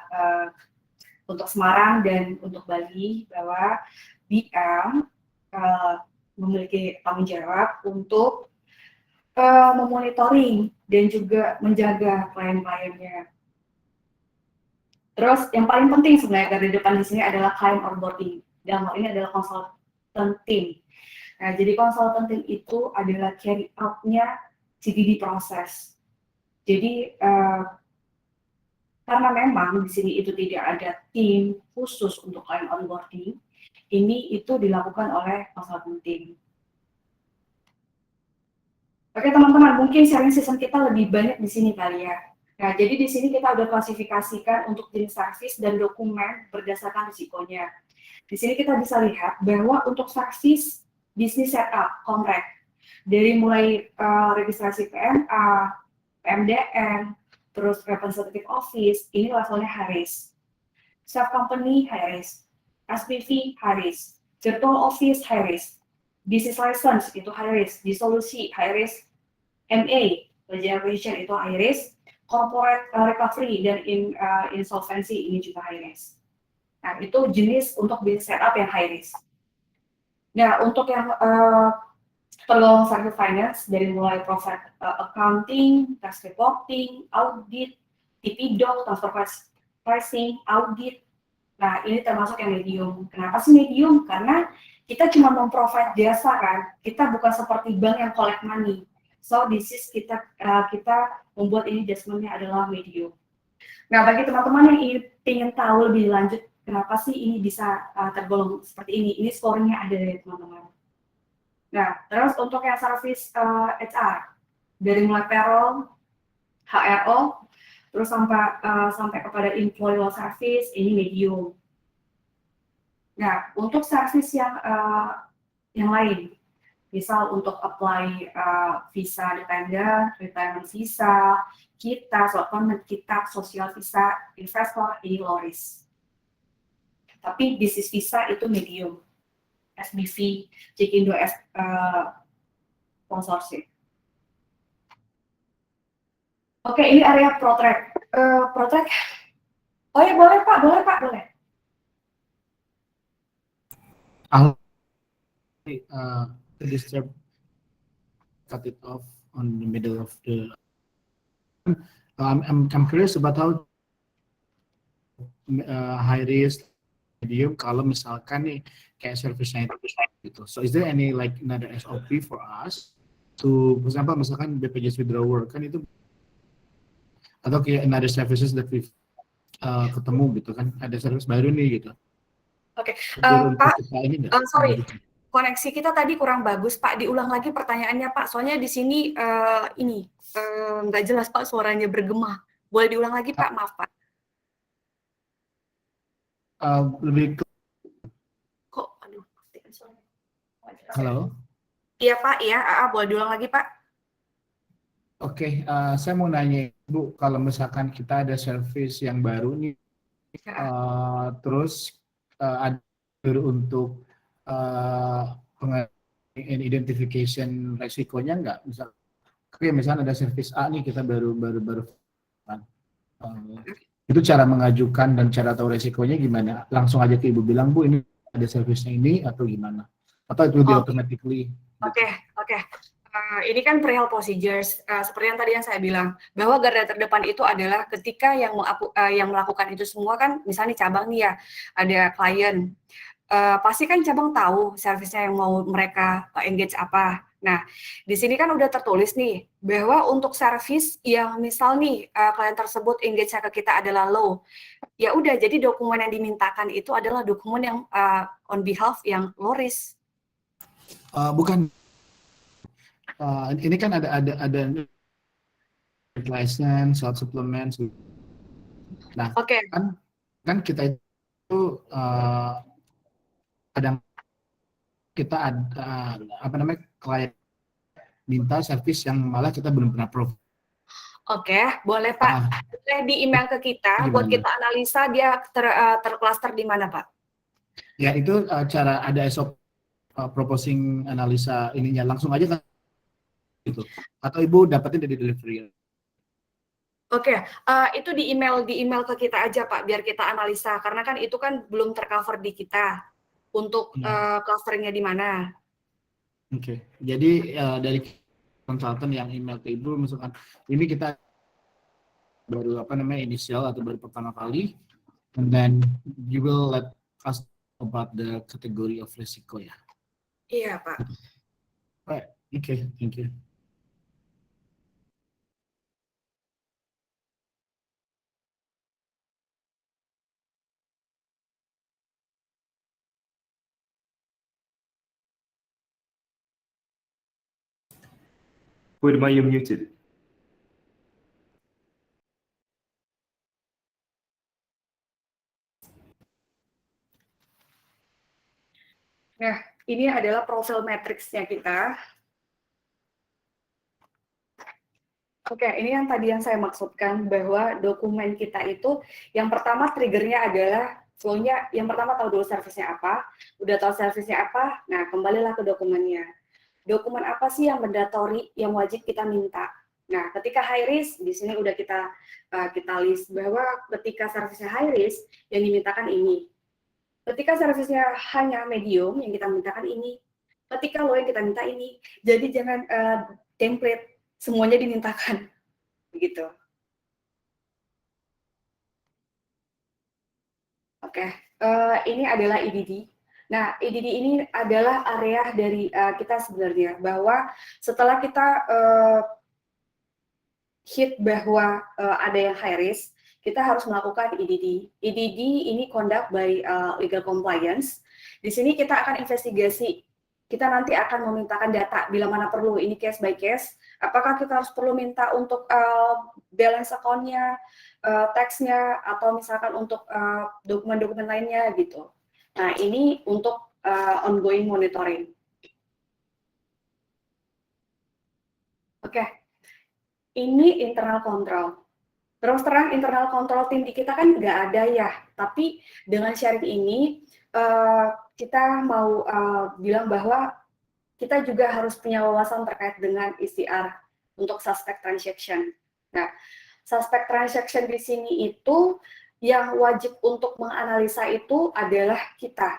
untuk Semarang dan untuk Bali, bahwa BM memiliki tanggung jawab untuk memonitoring dan juga menjaga klien-kliennya. Terus yang paling penting sebenarnya dari depan di sini adalah client onboarding. Dalam hal ini adalah consultant team. Nah, jadi consultant team itu adalah carry out-nya CDD proses. Jadi karena memang di sini itu tidak ada tim khusus untuk client onboarding, ini itu dilakukan oleh consultant team. Oke teman-teman, mungkin sharing season kita lebih banyak di sini kali ya. Nah, jadi di sini kita udah klasifikasikan untuk jenis service dan dokumen berdasarkan risikonya. Di sini kita bisa lihat bahwa untuk service business setup, kontrak, dari mulai registrasi PMA, PMDN, terus representative office, ini levelnya high risk. Self company high risk. SPV high risk. Virtual office high risk. Business license itu high risk. Dissolusi high risk. MA, regeneration itu high risk. Corporate recovery dan insolvency ini juga high risk. Nah, itu jenis untuk business setup yang high risk. Nah, untuk yang tergolong service finance dari mulai profit accounting, tax reporting, audit, TP-Doc, transfer pricing, audit. Nah, ini termasuk yang medium. Kenapa sih medium? Karena kita cuma memprovide jasa kan. Kita bukan seperti bank yang collect money. So, this is kita membuat ini adjustment-nya adalah medium. Nah, bagi teman-teman yang ingin tahu lebih lanjut, kenapa sih ini bisa tergolong seperti ini? Ini skornya ada dari teman-teman. Nah, terus untuk yang service HR, dari mulai payroll, HRO, terus sampai kepada employee law service, ini medium. Nah, untuk service yang lain, misal untuk apply visa dependent, retirement visa, kita, social visa, investor, ini low risk. Tapi business visa itu medium. SBV, Jekindo sponsorship. Oke, ini area Protrack. Protrack. Oh ya, boleh Pak, boleh. Disturb, cut it off on the middle of the. I'm curious about how high risk, medium, kalau misalkan nih kayak service-nya itu gitu. So is there any like another SOP for us to, for example, misalkan BPJS withdrawal kan itu, atau kayak another services that we've ketemu gitu kan, ada service baru nih gitu. Oke, Pak, sorry, koneksi kita tadi kurang bagus, Pak. Diulang lagi pertanyaannya, Pak. Soalnya di sini nggak jelas, Pak, suaranya bergema. Boleh diulang lagi, Pak? Maaf, Pak. Lebih ke, Kok, aduh, matikan suaranya. halo. Iya, Pak. Iya, boleh diulang lagi, Pak. Oke, saya mau nanya Bu, kalau misalkan kita ada service yang baru nih, terus ada untuk identification resikonya nggak? Misalnya ada service A nih kita baru itu cara mengajukan dan cara tahu resikonya gimana? Langsung aja ke Ibu bilang, Bu, ini ada service-nya ini atau gimana? Atau itu automatically? Oke. Ini kan perihal procedures, seperti yang tadi yang saya bilang, bahwa garda terdepan itu adalah ketika yang melakukan itu semua kan, misalnya cabang nih ya, ada klien, pasti kan cabang tahu servisnya yang mau mereka engage apa. Nah, di sini kan udah tertulis nih, bahwa untuk servis yang misal nih, klien tersebut engage-nya ke kita adalah low, ya udah, jadi dokumen yang dimintakan itu adalah dokumen yang on behalf yang low risk. Bukan. Ini kan ada license, short supplement. Nah, kan kita itu kadang kita ada klien minta servis yang malah kita belum pernah provide. Oke, boleh Pak. Boleh di email ke kita buat kita analisa dia tercluster di mana, Pak? Ya itu cara ada SOP proposing analisa ininya langsung aja kan gitu. Atau Ibu dapatin dari delivery. Oke, itu di email ke kita aja Pak, biar kita analisa karena kan itu kan belum tercover di kita untuk clusternya di mana. Oke, jadi dari konsultan yang email ke Ibu misalkan ini kita baru inisial atau baru pertama kali, and then you will let us about the category of risiko ya. Iya Pak. Right, okay, thank you. Widma, you're muted. Nah, ini adalah profil matriksnya kita. Oke, ini yang tadi yang saya maksudkan bahwa dokumen kita itu yang pertama triggernya adalah flow-nya, yang pertama tahu dulu servisnya apa, udah tahu servisnya apa, nah kembalilah ke dokumennya. Dokumen apa sih yang mandatory, yang wajib kita minta? Nah, ketika high risk, di sini udah kita list bahwa ketika servisnya high risk, yang dimintakan ini. Ketika servisnya hanya medium, yang kita mintakan ini. Ketika low yang kita minta ini. Jadi jangan template, semuanya dimintakan. Begitu. Oke, ini adalah EDD. Nah, EDD ini adalah area dari kita sebenarnya, bahwa setelah kita hit bahwa ada yang high risk, kita harus melakukan EDD. EDD ini conduct by legal compliance. Di sini kita akan investigasi. Kita nanti akan memintakan data bila mana perlu. Ini case by case. Apakah kita harus perlu minta untuk balance account-nya, tax-nya, atau misalkan untuk dokumen-dokumen lainnya gitu. Nah, ini untuk ongoing monitoring. Oke. Ini internal control. Terus terang internal control tim di kita kan nggak ada ya, tapi dengan Syarif ini kita mau bilang bahwa kita juga harus punya wawasan terkait dengan ECR untuk suspect transaction. Nah, suspect transaction di sini itu yang wajib untuk menganalisa itu adalah kita.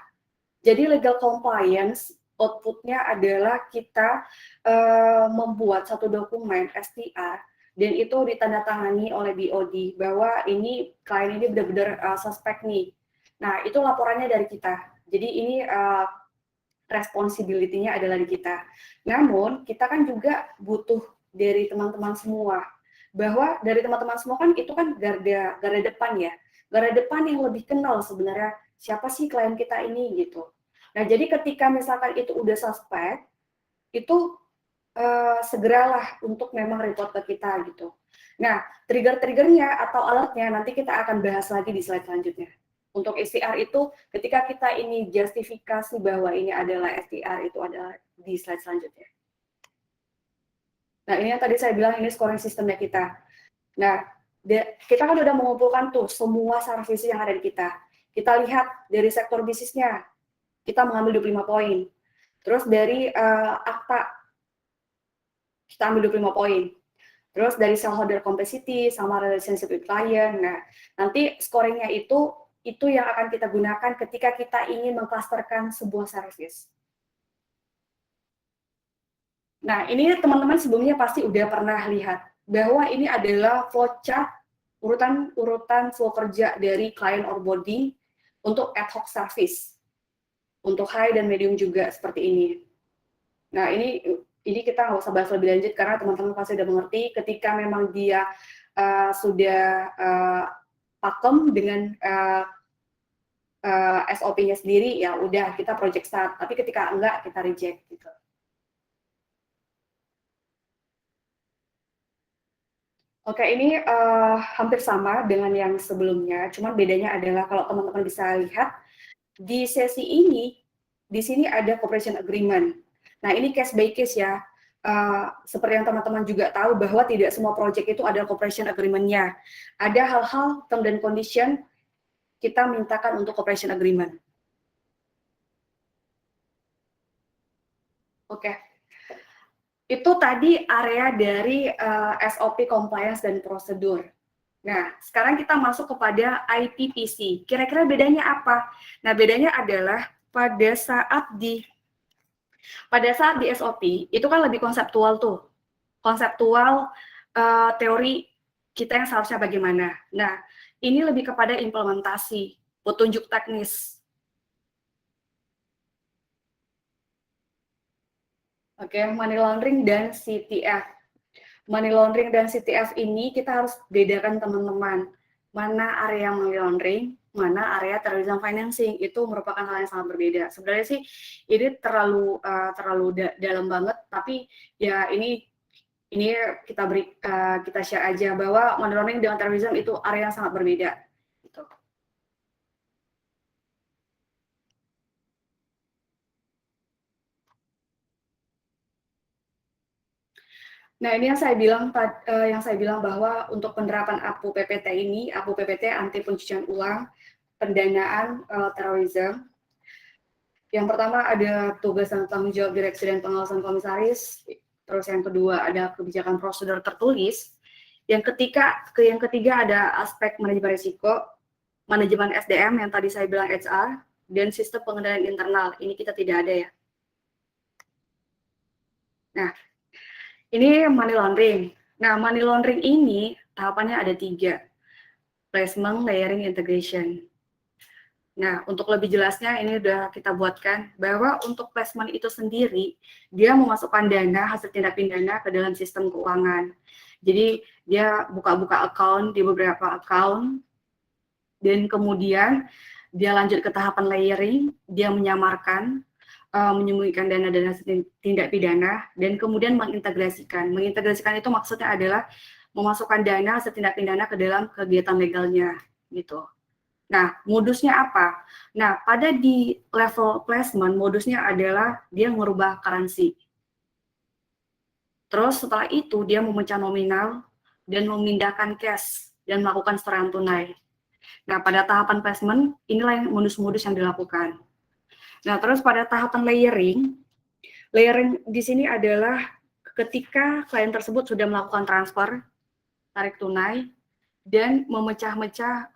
Jadi legal compliance outputnya adalah kita membuat satu dokumen STR dan itu ditandatangani oleh BOD bahwa ini klien ini benar-benar suspek nih. Nah, itu laporannya dari kita. Jadi ini responsibility-nya adalah di kita. Namun, kita kan juga butuh dari teman-teman semua. Bahwa dari teman-teman semua kan itu kan garda depan ya. Garda depan yang lebih kenal sebenarnya siapa sih klien kita ini gitu. Nah, jadi ketika misalkan itu udah suspek, itu segeralah untuk memang report ke kita gitu. Nah, trigger-triggernya atau alertnya nanti kita akan bahas lagi di slide selanjutnya. Untuk STR itu, ketika kita ini justifikasi bahwa ini adalah STR, itu adalah di slide selanjutnya. Nah, ini yang tadi saya bilang, ini scoring sistemnya kita. Nah, kita kan udah mengumpulkan tuh semua service yang ada di kita. Kita lihat dari sektor bisnisnya, kita mengambil 25 poin. Terus dari akta, kita ambil 25 poin. Terus dari shareholder capacity sama relationship with client. Nah, nanti scoringnya itu yang akan kita gunakan ketika kita ingin mengklasterkan sebuah service. Nah, ini teman-teman sebelumnya pasti udah pernah lihat bahwa ini adalah flowchart urutan flow kerja dari client onboarding untuk ad hoc service. Untuk high dan medium juga seperti ini. Nah, ini kita nggak usah bahas lebih lanjut karena teman-teman pasti sudah mengerti ketika memang dia sudah pakem dengan SOP-nya sendiri, ya udah kita project start. Tapi ketika enggak, kita reject gitu. Oke, ini hampir sama dengan yang sebelumnya, cuman bedanya adalah kalau teman-teman bisa lihat di sesi ini, di sini ada cooperation agreement. Nah, ini case by case ya. Seperti yang teman-teman juga tahu bahwa tidak semua project itu ada cooperation agreement-nya. Ada hal-hal term dan condition kita mintakan untuk cooperation agreement. Oke. Itu tadi area dari SOP compliance dan prosedur. Nah, sekarang kita masuk kepada IPPC. Kira-kira bedanya apa? Nah, bedanya adalah pada saat di SOP itu kan lebih konseptual tuh. Konseptual teori kita yang seharusnya bagaimana. Nah, ini lebih kepada implementasi, petunjuk teknis. Oke, money laundering dan CTF. Money laundering dan CTF ini kita harus bedakan teman-teman. Mana area money laundering, mana area terrorism financing. Itu merupakan hal yang sangat berbeda. Sebenarnya sih ini terlalu dalam banget, tapi ya ini kita share aja bahwa money laundering dengan terrorism itu area yang sangat berbeda. Gitu. Nah, ini yang saya bilang bahwa untuk penerapan APU PPT ini, APU PPT anti pencucian uang, pendanaan terorisme. Yang pertama ada tugas dan tanggung jawab direksi dan pengawasan komisaris. Terus yang kedua ada kebijakan prosedur tertulis. Yang ketiga ada aspek manajemen risiko, manajemen SDM yang tadi saya bilang HR, dan sistem pengendalian internal. Ini kita tidak ada ya. Nah, ini money laundering. Nah, money laundering ini tahapannya ada 3. Placement, layering, integration. Nah, untuk lebih jelasnya ini udah kita buatkan bahwa untuk placement itu sendiri, dia memasukkan dana hasil tindak pidana ke dalam sistem keuangan. Jadi, dia buka-buka account di beberapa account, dan kemudian dia lanjut ke tahapan layering, dia menyamarkan, menyembunyikan dana-dana tindak pidana, dan kemudian mengintegrasikan. Mengintegrasikan itu maksudnya adalah memasukkan dana hasil tindak pidana ke dalam kegiatan legalnya, gitu. Nah, modusnya apa? Nah, pada di level placement, modusnya adalah dia merubah currency. Terus setelah itu, dia memecah nominal dan memindahkan cash dan melakukan setoran tunai. Nah, pada tahapan placement, inilah yang modus-modus yang dilakukan. Nah, terus pada tahapan layering di sini adalah ketika klien tersebut sudah melakukan transfer, tarik tunai, dan memecah-mecah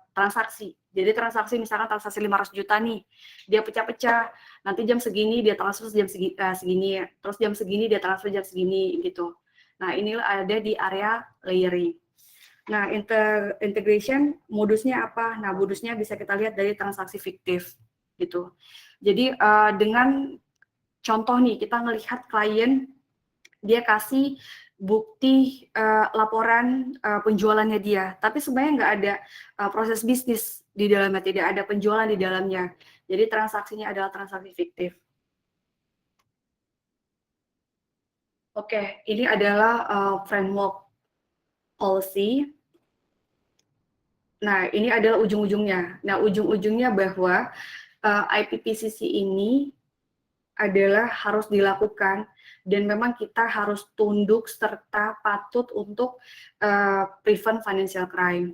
transaksi. Jadi transaksi misalkan transaksi 500 juta nih, dia pecah-pecah, nanti jam segini dia transfer jam segini, terus jam segini dia transfer jam segini gitu. Nah, inilah ada di area layering. Nah, integration modusnya apa? Nah, modusnya bisa kita lihat dari transaksi fiktif gitu. Jadi dengan contoh nih, kita ngelihat klien dia kasih bukti laporan penjualannya dia, tapi sebenarnya nggak ada proses bisnis di dalamnya, tidak ada penjualan di dalamnya. Jadi transaksinya adalah transaksi fiktif. Oke, ini adalah framework policy. Nah, ini adalah ujung-ujungnya. Nah, ujung-ujungnya bahwa IPPCC ini adalah harus dilakukan dan memang kita harus tunduk serta patut untuk prevent financial crime.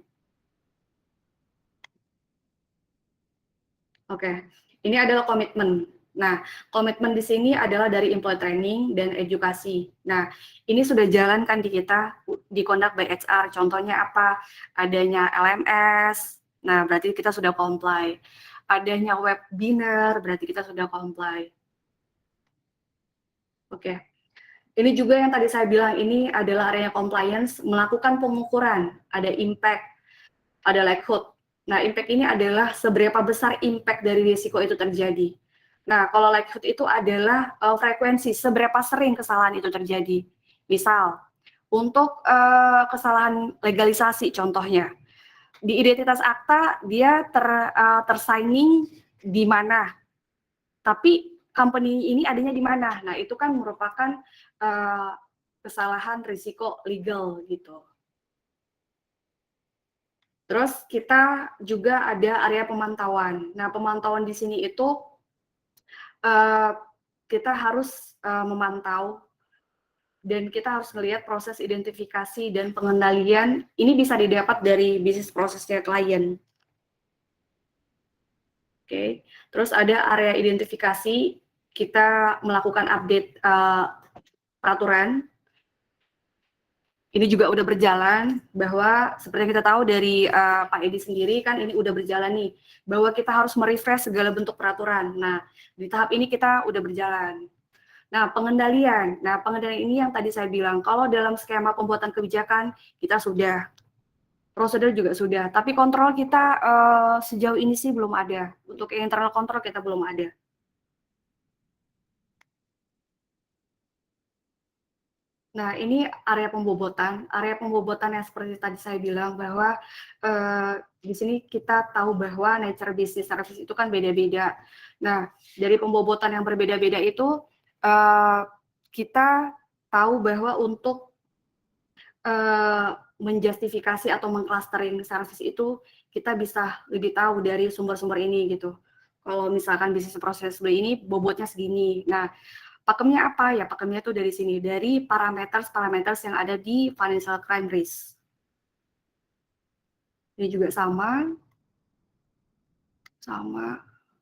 Oke, ini adalah komitmen. Nah, komitmen di sini adalah dari employee training dan edukasi. Nah, ini sudah jalan kan di kita, di conduct by HR. Contohnya apa? Adanya LMS, nah berarti kita sudah comply. Adanya webinar, berarti kita sudah comply. Oke, ini juga yang tadi saya bilang, ini adalah area compliance, melakukan pengukuran, ada impact, ada likelihood. Nah, impact ini adalah seberapa besar impact dari risiko itu terjadi. Nah, kalau likelihood itu adalah frekuensi, seberapa sering kesalahan itu terjadi. Misal, untuk kesalahan legalisasi contohnya, di identitas akta dia tersigning di mana, tapi company ini adanya di mana. Nah, itu kan merupakan kesalahan risiko legal gitu. Terus kita juga ada area pemantauan. Nah, pemantauan di sini itu kita harus memantau dan kita harus melihat proses identifikasi dan pengendalian. Ini bisa didapat dari bisnis prosesnya klien. Oke, terus ada area identifikasi, kita melakukan update peraturan. Ini juga udah berjalan, bahwa seperti yang kita tahu dari Pak Edi sendiri kan ini udah berjalan nih, bahwa kita harus merefresh segala bentuk peraturan. Nah, di tahap ini kita udah berjalan. Nah, pengendalian ini yang tadi saya bilang, kalau dalam skema pembuatan kebijakan kita sudah, prosedur juga sudah, tapi kontrol kita sejauh ini sih belum ada. Untuk internal kontrol kita belum ada. Nah, ini area pembobotan. Area pembobotan yang seperti tadi saya bilang bahwa di sini kita tahu bahwa nature business service itu kan beda-beda. Nah, dari pembobotan yang berbeda-beda itu kita tahu bahwa untuk menjustifikasi atau mengclustering service itu kita bisa lebih tahu dari sumber-sumber ini gitu. Kalau misalkan bisnis proses ini bobotnya segini. Nah, pakemnya apa? Ya pakemnya itu dari sini, dari parameters yang ada di financial crime risk. Ini juga sama.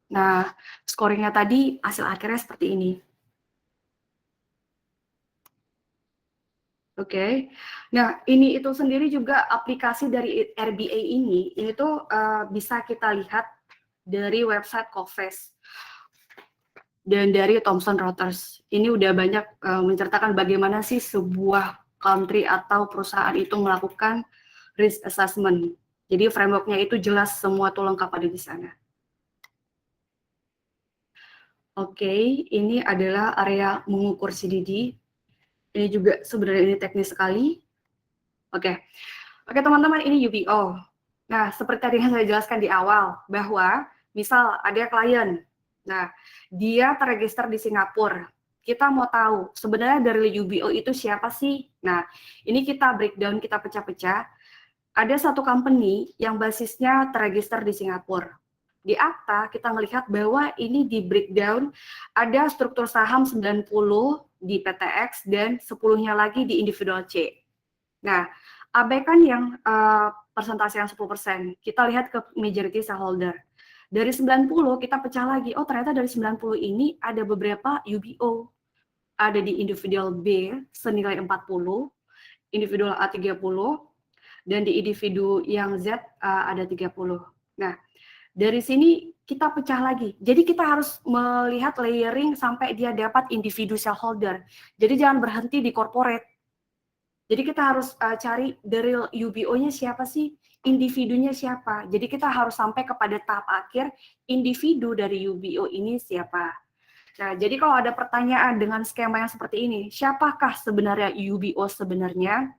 Nah, scoringnya tadi hasil akhirnya seperti ini. Oke. Nah, ini itu sendiri juga aplikasi dari RBA ini tuh bisa kita lihat dari website COFES dan dari Thomson Reuters. Ini udah banyak menceritakan bagaimana sih sebuah country atau perusahaan itu melakukan risk assessment. Jadi framework-nya itu jelas, semua tuh lengkap ada di sana. Oke, ini adalah area mengukur CDD. Ini juga sebenarnya ini teknis sekali. Oke, teman-teman, ini UBO. Nah, seperti tadi yang saya jelaskan di awal, bahwa misal ada klien, nah, dia terregister di Singapura. Kita mau tahu sebenarnya dari UBO itu siapa sih? Nah, ini kita breakdown, kita pecah-pecah. Ada satu company yang basisnya terregister di Singapura. Di akta kita melihat bahwa ini di breakdown ada struktur saham 90 di PTX dan 10-nya lagi di individual C. Nah, abaikan yang persentase yang 10%. Kita lihat ke majority shareholder. Dari 90 kita pecah lagi, oh ternyata dari 90 ini ada beberapa UBO. Ada di individual B senilai 40, individual A 30, dan di individu yang Z ada 30. Nah, dari sini kita pecah lagi. Jadi kita harus melihat layering sampai dia dapat individu shareholder. Jadi jangan berhenti di corporate. Jadi kita harus cari dari UBO-nya siapa sih, individunya siapa. Jadi kita harus sampai kepada tahap akhir, individu dari UBO ini siapa. Nah, jadi kalau ada pertanyaan dengan skema yang seperti ini, siapakah sebenarnya UBO sebenarnya?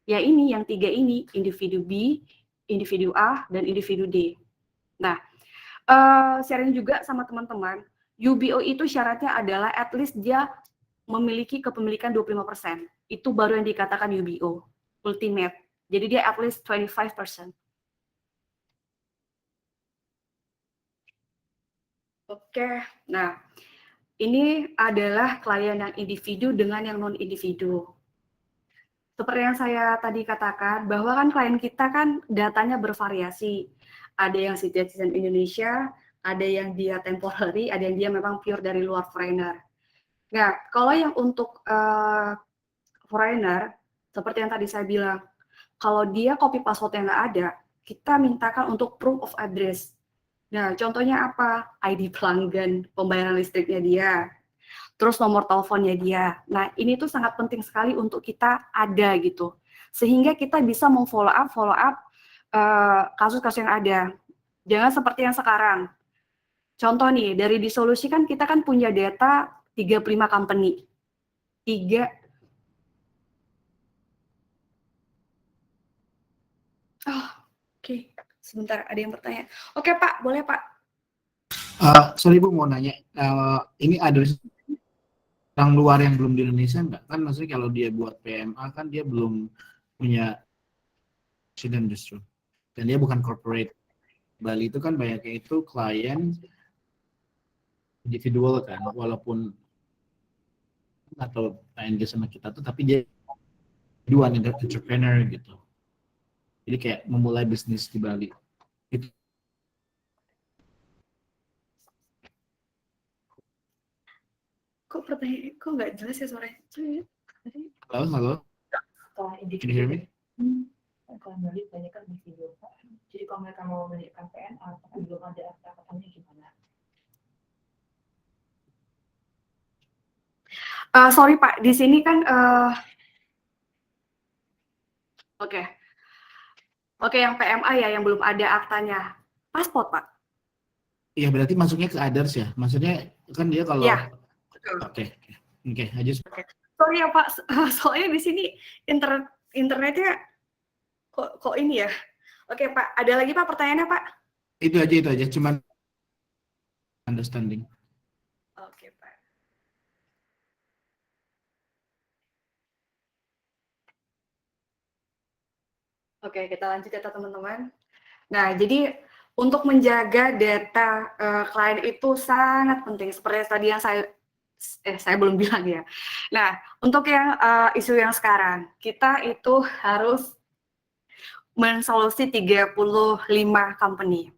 Ya ini, yang 3 ini, individu B, individu A, dan individu D. Nah, sharing juga sama teman-teman, UBO itu syaratnya adalah at least dia memiliki kepemilikan 25%. Itu baru yang dikatakan UBO, ultimate. Jadi dia at least 25%. Oke, nah ini adalah klien yang individu dengan yang non-individu. Seperti yang saya tadi katakan, bahwa kan klien kita kan datanya bervariasi. Ada yang citizen Indonesia, ada yang dia temporary, ada yang dia memang pure dari luar foreigner. Nah, kalau yang untuk foreigner, seperti yang tadi saya bilang, kalau dia copy passwordnya nggak ada, kita mintakan untuk proof of address. Nah, contohnya apa? ID pelanggan, pembayaran listriknya dia, terus nomor teleponnya dia. Nah, ini tuh sangat penting sekali untuk kita ada gitu. Sehingga kita bisa follow up kasus-kasus yang ada. Jangan seperti yang sekarang. Contoh nih, dari Disolusi kan kita kan punya data 35 company. 3 oke. Sebentar, ada yang bertanya. Oke, Pak, boleh, Pak. Sorry Bu, mau nanya, ini ada orang luar yang belum di Indonesia nggak? Kan maksudnya kalau dia buat PMA kan dia belum punya resident justru, dan dia bukan corporate. Bali itu kan banyaknya itu klien individual kan, walaupun atau engage sama kita tuh, tapi dia duluan entrepreneur gitu. Jadi kayak memulai bisnis di Bali. Itu. Kok pertanyaan, kok nggak jelas ya suaranya? Halo? Setelah Can you hear me? kalau Bali banyak kan di video Pak. Jadi kalau mereka mau mendirikan PNA, tapi belum ada akta-aktanya gimana? Sorry Pak, di sini kan oke, yang PMA ya, yang belum ada aktanya. Paspor Pak. Iya, berarti masuknya ke others ya. Maksudnya kan dia kalau Iya, betul. Oke, aja. Sorry ya Pak, soalnya di sini internetnya kok ini ya. Oke Pak, ada lagi Pak pertanyaannya Pak? Itu aja, cuman understanding. Oke Pak. Oke, kita lanjut ya teman-teman. Nah, jadi untuk menjaga data klien itu sangat penting. Seperti tadi yang saya belum bilang ya. Nah, untuk yang isu yang sekarang, kita itu harus mensolusi 35 company.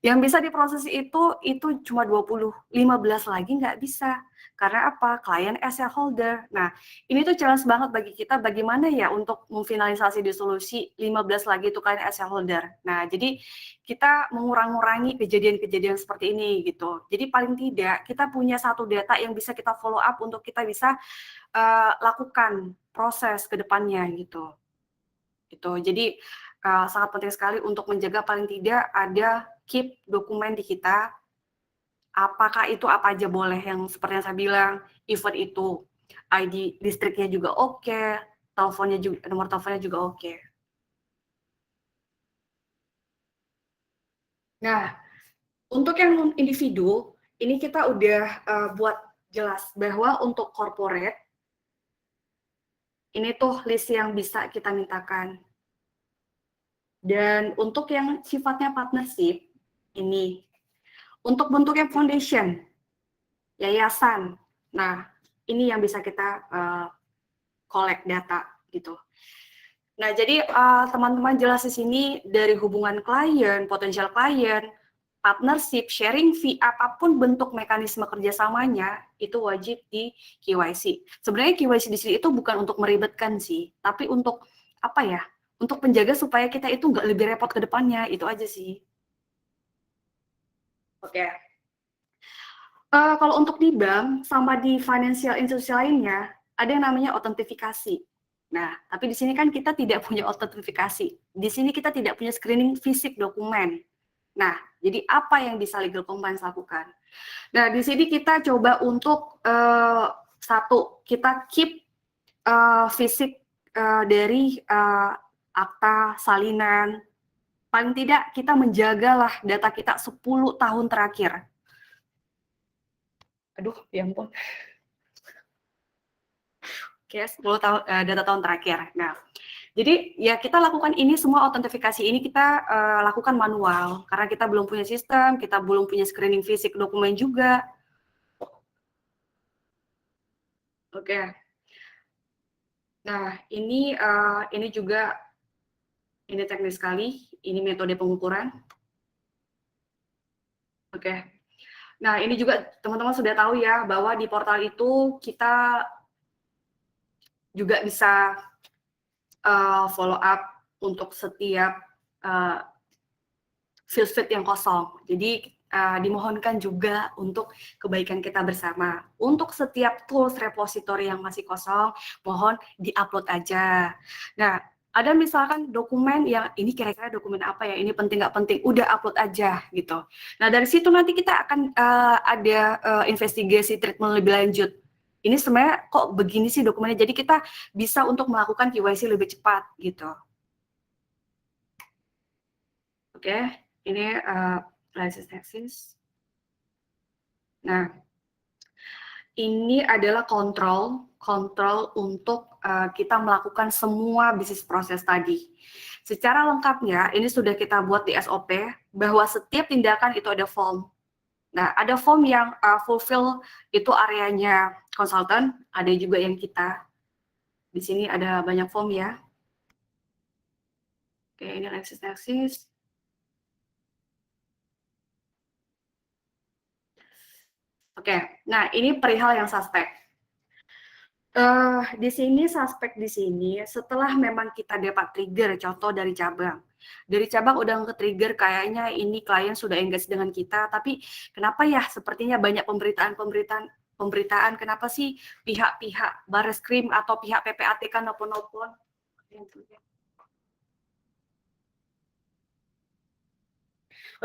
Yang bisa diproses itu cuma 20, 15 lagi nggak bisa. Karena apa? Klien as shareholder. Nah, ini tuh challenge banget bagi kita bagaimana ya untuk memfinalisasi Disolusi 15 lagi itu klien as shareholder. Nah, jadi kita mengurangi kejadian-kejadian seperti ini gitu. Jadi paling tidak kita punya satu data yang bisa kita follow up untuk kita bisa lakukan proses ke depannya gitu. Jadi sangat penting sekali untuk menjaga paling tidak ada keep dokumen di kita. Apakah itu apa aja boleh, yang seperti yang saya bilang, event itu ID listriknya juga oke, teleponnya juga, nomor teleponnya juga oke. Nah, untuk yang individu, ini kita udah buat jelas bahwa untuk corporate, ini tuh list yang bisa kita mintakan. Dan untuk yang sifatnya partnership, ini. Untuk bentuknya foundation, yayasan. Nah, ini yang bisa kita collect data gitu. Nah, jadi teman-teman jelas di sini dari hubungan klien, potensial klien, partnership, sharing fee, apapun bentuk mekanisme kerjasamanya itu wajib di KYC. Sebenarnya KYC di sini itu bukan untuk meribetkan sih, tapi untuk apa ya? Untuk penjaga supaya kita itu nggak lebih repot ke depannya, itu aja sih. Oke. Kalau untuk di bank sama di financial institusi lainnya, ada yang namanya autentifikasi. Nah, tapi di sini kan kita tidak punya autentifikasi. Di sini kita tidak punya screening fisik dokumen. Nah, jadi apa yang bisa legal compliance lakukan? Nah, di sini kita coba untuk satu, kita keep fisik dari akta salinan paling tidak kita menjagalah data kita 10 tahun terakhir. Aduh, ya ampun. Oke, 10 tahun data tahun terakhir. Nah, jadi ya kita lakukan ini semua autentifikasi ini kita lakukan manual karena kita belum punya sistem, kita belum punya screening fisik dokumen juga. Oke. Nah, ini juga ini teknis sekali, ini metode pengukuran. Oke. Nah, ini juga teman-teman sudah tahu ya bahwa di portal itu kita juga bisa follow up untuk setiap field yang kosong. Jadi dimohonkan juga untuk kebaikan kita bersama. Untuk setiap tools repository yang masih kosong, mohon di-upload aja. Nah, ada misalkan dokumen yang ini kira-kira dokumen apa ya, ini penting nggak penting, udah upload aja gitu. Nah, dari situ nanti kita akan ada investigasi treatment lebih lanjut. Ini sebenarnya kok begini sih dokumennya, jadi kita bisa untuk melakukan KYC lebih cepat gitu. Oke, ini license access. Nah, ini adalah kontrol untuk kita melakukan semua bisnis proses tadi. Secara lengkapnya, ini sudah kita buat di SOP, bahwa setiap tindakan itu ada form. Nah, ada form yang fulfill itu areanya konsultan, ada juga yang kita. Di sini ada banyak form ya. Oke, ini license access. Oke, nah ini perihal yang suspek. Di sini suspek di sini setelah memang kita dapat trigger contoh dari cabang. Dari cabang udah nge-trigger kayaknya ini klien sudah engage dengan kita, tapi kenapa ya sepertinya banyak pemberitaan kenapa sih pihak-pihak Barreskrim atau pihak PPATK nelpon-nelpon.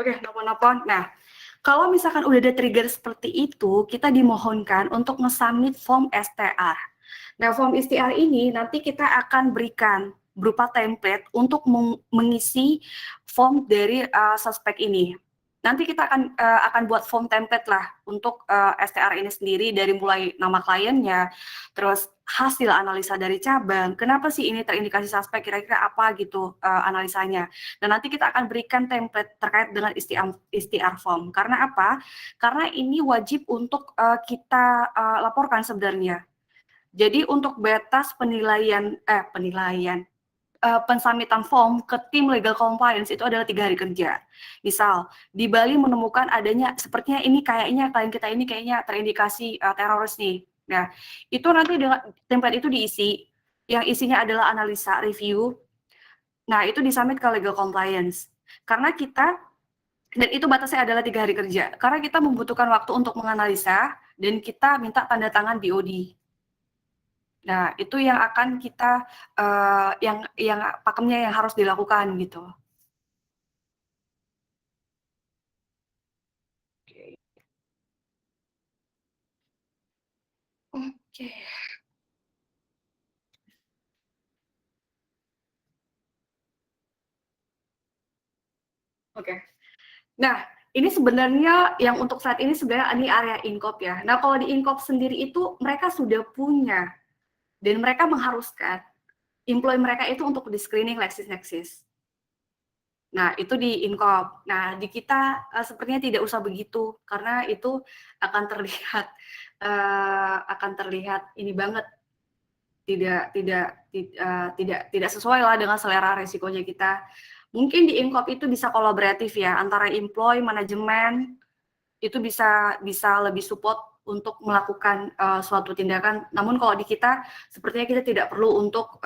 Oke, nelpon-nelpon. Nah, kalau misalkan udah ada trigger seperti itu, kita dimohonkan untuk nge-submit form STR. Nah, form STR ini nanti kita akan berikan berupa template untuk mengisi form dari suspek ini. Nanti kita akan buat form template lah untuk STR ini sendiri dari mulai nama kliennya, terus hasil analisa dari cabang, kenapa sih ini terindikasi suspek, kira-kira apa gitu analisanya. Dan nanti kita akan berikan template terkait dengan STR form. Karena apa? Karena ini wajib untuk kita laporkan sebenarnya. Jadi untuk batas pensubmitan form ke tim legal compliance itu adalah 3 hari kerja. Misal di Bali menemukan adanya sepertinya ini kayaknya klien kita ini kayaknya terindikasi teroris nih. Nah, itu nanti dengan template itu diisi, yang isinya adalah analisa review. Nah, itu disubmit ke legal compliance. Karena kita dan itu batasnya adalah 3 hari kerja. Karena kita membutuhkan waktu untuk menganalisa dan kita minta tanda tangan BOD. Nah, itu yang akan kita yang pakemnya yang harus dilakukan gitu. Oke. Oke. Oke. Nah, ini sebenarnya yang untuk saat ini sebenarnya ini area INCOP ya. Nah, kalau di INCOP sendiri itu mereka sudah punya dan mereka mengharuskan employee mereka itu untuk di screening LexisNexis. Nah, itu di INCOP. Nah, di kita sepertinya tidak usah begitu karena itu akan terlihat ini banget tidak sesuai lah dengan selera resikonya kita. Mungkin di INCOP itu bisa kolaboratif ya antara employee, manajemen itu bisa lebih support untuk melakukan suatu tindakan. Namun kalau di kita sepertinya kita tidak perlu untuk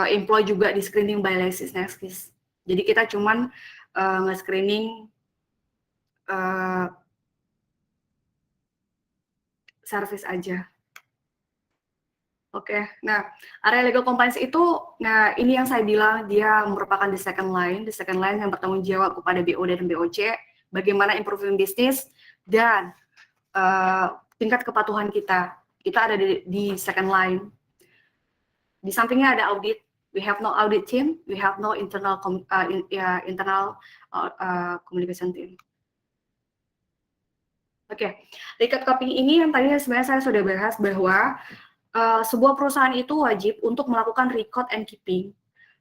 employee juga di screening by LexisNexis. Jadi kita cuman nge-screening service aja. Oke, nah area legal compliance itu, nah ini yang saya bilang dia merupakan the second line yang bertanggung jawab kepada BO dan BOC, bagaimana improving bisnis dan tingkat kepatuhan kita. Kita ada di second line. Di sampingnya ada audit. We have no audit team, we have no internal communication team. Oke, record copying ini yang tadi sebenarnya saya sudah bahas bahwa sebuah perusahaan itu wajib untuk melakukan record and keeping.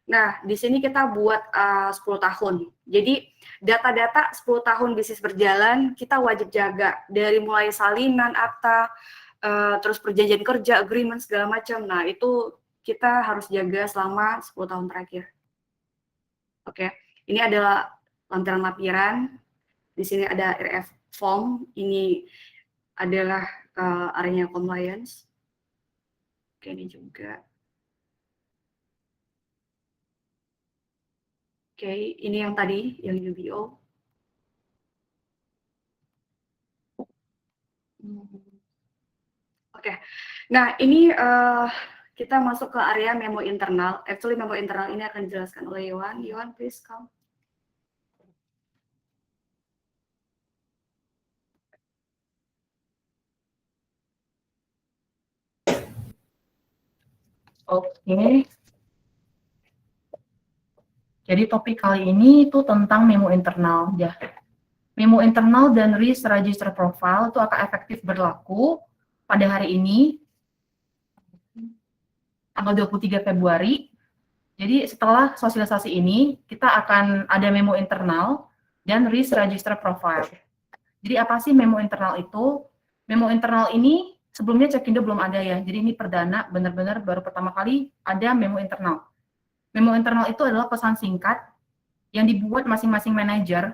Nah, di sini kita buat 10 tahun. Jadi, data-data 10 tahun bisnis berjalan, kita wajib jaga. Dari mulai salinan, akta, terus perjanjian kerja, agreement, segala macam. Nah, itu kita harus jaga selama 10 tahun terakhir. Oke, ini adalah lampiran-lampiran. Di sini ada RF form. Ini adalah area compliance. Oke, ini juga. Oke, ini yang tadi, yang UBO. Oke, nah ini kita masuk ke area memo internal. Actually memo internal ini akan dijelaskan oleh Yohan. Yohan, please come. Oke. Jadi topik kali ini itu tentang memo internal ya. Memo internal dan risk register profile itu akan efektif berlaku pada hari ini tanggal 23 Februari. Jadi setelah sosialisasi ini kita akan ada memo internal dan risk register profile. Jadi apa sih memo internal itu? Memo internal ini sebelumnya Cekindo belum ada ya. Jadi ini perdana, benar-benar baru pertama kali ada memo internal. Memo internal itu adalah pesan singkat yang dibuat masing-masing manajer,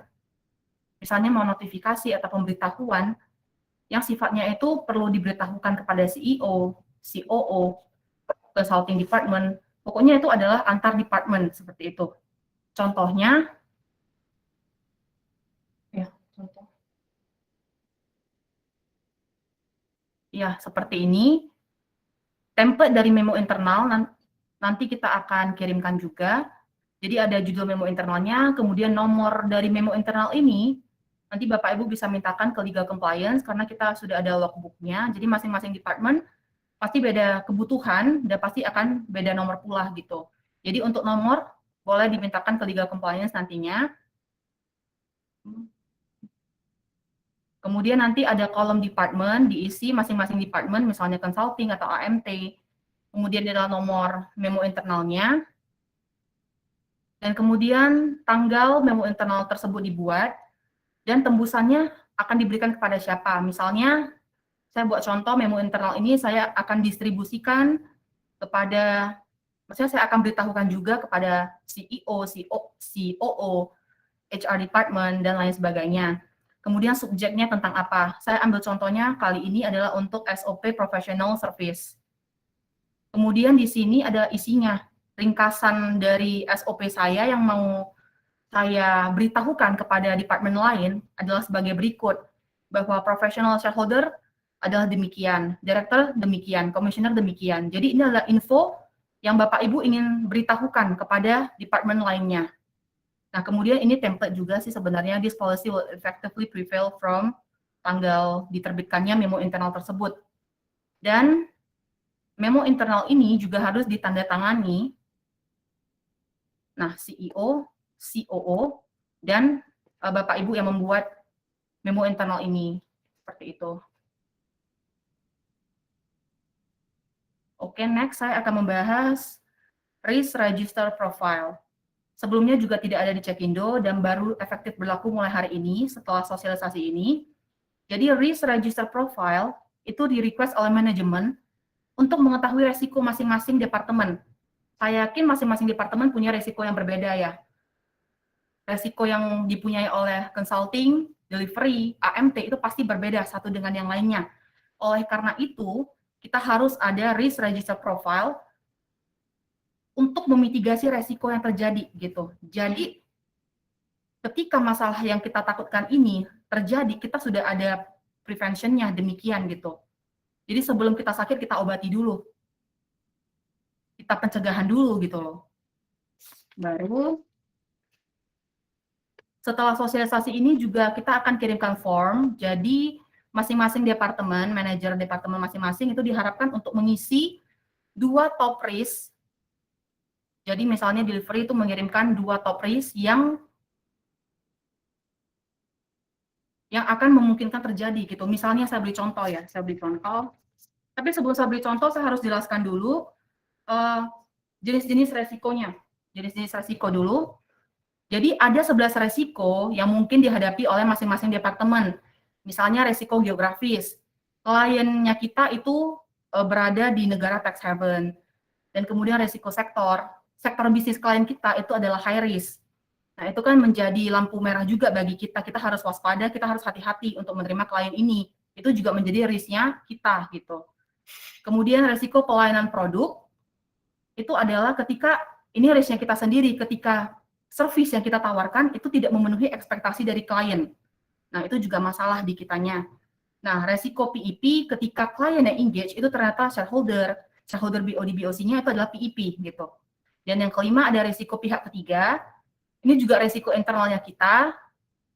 misalnya mau notifikasi atau pemberitahuan, yang sifatnya itu perlu diberitahukan kepada CEO, COO, consulting department, pokoknya itu adalah antar department seperti itu. Contohnya, ya seperti ini. Template dari memo internal nanti kita akan kirimkan juga. Jadi ada judul memo internalnya, kemudian nomor dari memo internal ini nanti Bapak Ibu bisa mintakan ke legal compliance karena kita sudah ada logbooknya. Jadi masing-masing department pasti beda kebutuhan dan pasti akan beda nomor pula gitu. Jadi untuk nomor boleh dimintakan ke legal compliance nantinya. Kemudian nanti ada kolom department diisi masing-masing department, misalnya consulting atau AMT. Kemudian adalah nomor memo internalnya. Dan kemudian tanggal memo internal tersebut dibuat dan tembusannya akan diberikan kepada siapa. Misalnya saya buat contoh memo internal ini saya akan distribusikan kepada, maksudnya saya akan beritahukan juga kepada CEO, COO, HR department dan lain sebagainya. Kemudian subjeknya tentang apa? Saya ambil contohnya kali ini adalah untuk SOP professional service. Kemudian di sini ada isinya, ringkasan dari SOP saya yang mau saya beritahukan kepada departemen lain adalah sebagai berikut, bahwa professional shareholder adalah demikian, director demikian, commissioner demikian. Jadi ini adalah info yang Bapak Ibu ingin beritahukan kepada departemen lainnya. Nah, kemudian ini template juga sih sebenarnya, this policy will effectively prevail from tanggal diterbitkannya memo internal tersebut. Dan memo internal ini juga harus ditandatangani, nah CEO, COO, dan Bapak Ibu yang membuat memo internal ini, seperti itu. Oke, next saya akan membahas risk register profile. Sebelumnya juga tidak ada di Cekindo dan baru efektif berlaku mulai hari ini setelah sosialisasi ini. Jadi risk register profile itu di-request oleh manajemen untuk mengetahui resiko masing-masing departemen. Saya yakin masing-masing departemen punya resiko yang berbeda ya. Resiko yang dipunyai oleh consulting, delivery, AMT itu pasti berbeda satu dengan yang lainnya. Oleh karena itu, kita harus ada risk register profile untuk memitigasi resiko yang terjadi gitu. Jadi ketika masalah yang kita takutkan ini terjadi, kita sudah ada prevention-nya demikian gitu. Jadi sebelum kita sakit kita obati dulu. Kita pencegahan dulu gitu loh. Baru setelah sosialisasi ini juga kita akan kirimkan form. Jadi masing-masing departemen, manajer departemen masing-masing itu diharapkan untuk mengisi 2 top risk. Jadi misalnya delivery itu mengirimkan 2 top risk yang akan memungkinkan terjadi gitu. Misalnya saya beri contoh ya, Tapi sebelum saya beri contoh, saya harus jelaskan dulu jenis-jenis resikonya. Jenis-jenis resiko dulu. Jadi ada 11 resiko yang mungkin dihadapi oleh masing-masing departemen. Misalnya resiko geografis. Kliennya kita itu berada di negara tax haven. Dan kemudian resiko sektor bisnis klien kita itu adalah high risk. Nah, itu kan menjadi lampu merah juga bagi kita. Kita harus waspada, kita harus hati-hati untuk menerima klien ini. Itu juga menjadi risk-nya kita gitu. Kemudian resiko pelayanan produk itu adalah ketika ini risk-nya kita sendiri, ketika service yang kita tawarkan itu tidak memenuhi ekspektasi dari klien. Nah, itu juga masalah di kitanya. Nah, resiko PEP ketika klien yang engage itu ternyata shareholder BOD BOC-nya itu adalah PEP gitu. Dan yang kelima ada resiko pihak ketiga. Ini juga resiko internalnya kita.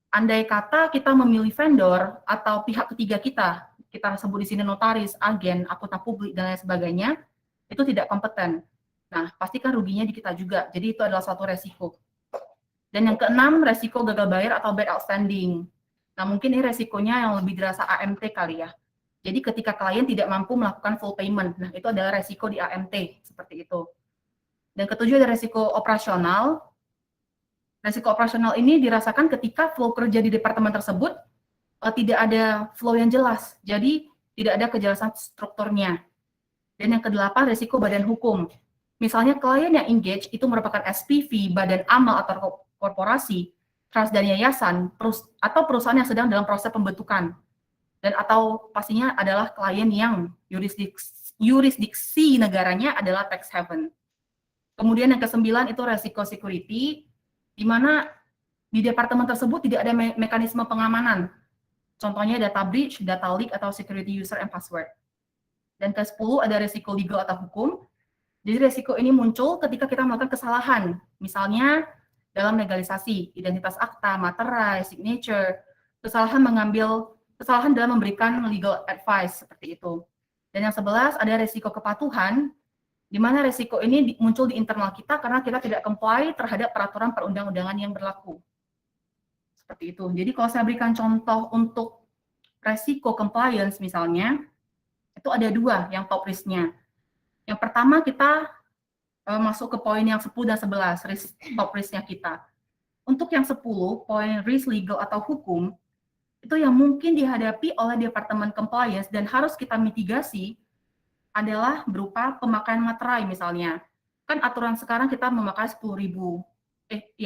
Andai kata kita memilih vendor atau pihak ketiga kita sebut di sini notaris, agen, akuntan publik dan lain sebagainya, itu tidak kompeten. Nah, pastikan ruginya di kita juga. Jadi itu adalah suatu resiko. Dan yang keenam, resiko gagal bayar atau bad outstanding. Nah, mungkin ini resikonya yang lebih dirasa AMT kali ya. Jadi ketika klien tidak mampu melakukan full payment, nah itu adalah resiko di AMT, seperti itu. Dan ketujuh ada resiko operasional. Resiko operasional ini dirasakan ketika flow kerja di departemen tersebut tidak ada flow yang jelas, jadi tidak ada kejelasan strukturnya. Dan yang kedelapan, resiko badan hukum. Misalnya klien yang engage itu merupakan SPV, badan amal atau korporasi, trust dan yayasan, atau perusahaan yang sedang dalam proses pembentukan. Dan atau pastinya adalah klien yang yurisdiksi negaranya adalah tax haven. Kemudian yang kesembilan itu resiko security, di mana di departemen tersebut tidak ada mekanisme pengamanan. Contohnya data breach, data leak, atau security user and password. Dan ke-10 ada resiko legal atau hukum. Jadi resiko ini muncul ketika kita melakukan kesalahan. Misalnya dalam legalisasi, identitas akta, materai, signature, kesalahan dalam memberikan legal advice, seperti itu. Dan yang 11 ada resiko kepatuhan, di mana resiko ini muncul di internal kita karena kita tidak comply terhadap peraturan perundang-undangan yang berlaku. Seperti itu. Jadi kalau saya berikan contoh untuk resiko compliance misalnya, itu ada 2 yang top risk-nya. Yang pertama kita masuk ke poin yang 10 dan 11, top risk-nya kita. Untuk yang 10, poin risk legal atau hukum, itu yang mungkin dihadapi oleh Departemen Compliance dan harus kita mitigasi adalah berupa pemakaian materai misalnya. Kan aturan sekarang kita memakai 10.000.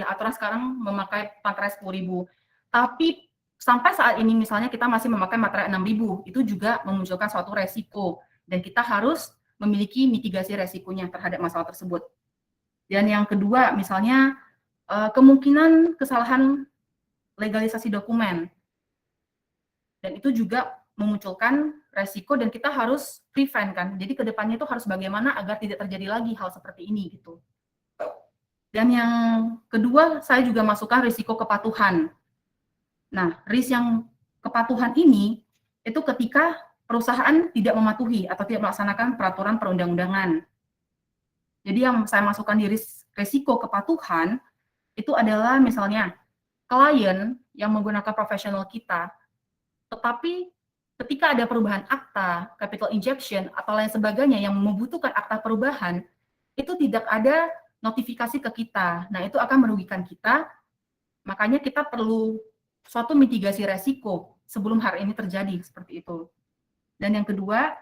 Aturan sekarang memakai materai 10.000. Tapi sampai saat ini misalnya kita masih memakai materai 6.000. Itu juga memunculkan suatu resiko. Dan kita harus memiliki mitigasi resikonya terhadap masalah tersebut. Dan yang kedua misalnya kemungkinan kesalahan legalisasi dokumen. Dan itu juga memunculkan resiko dan kita harus prevent kan. Jadi kedepannya itu harus bagaimana agar tidak terjadi lagi hal seperti ini gitu. Dan yang kedua saya juga masukkan risiko kepatuhan. Nah, risk yang kepatuhan ini itu ketika perusahaan tidak mematuhi atau tidak melaksanakan peraturan perundang-undangan. Jadi yang saya masukkan di risiko kepatuhan itu adalah misalnya klien yang menggunakan profesional kita, tetapi ketika ada perubahan akta, capital injection, atau lain sebagainya yang membutuhkan akta perubahan, itu tidak ada notifikasi ke kita. Nah, itu akan merugikan kita, makanya kita perlu suatu mitigasi resiko sebelum hal ini terjadi, seperti itu. Dan yang kedua,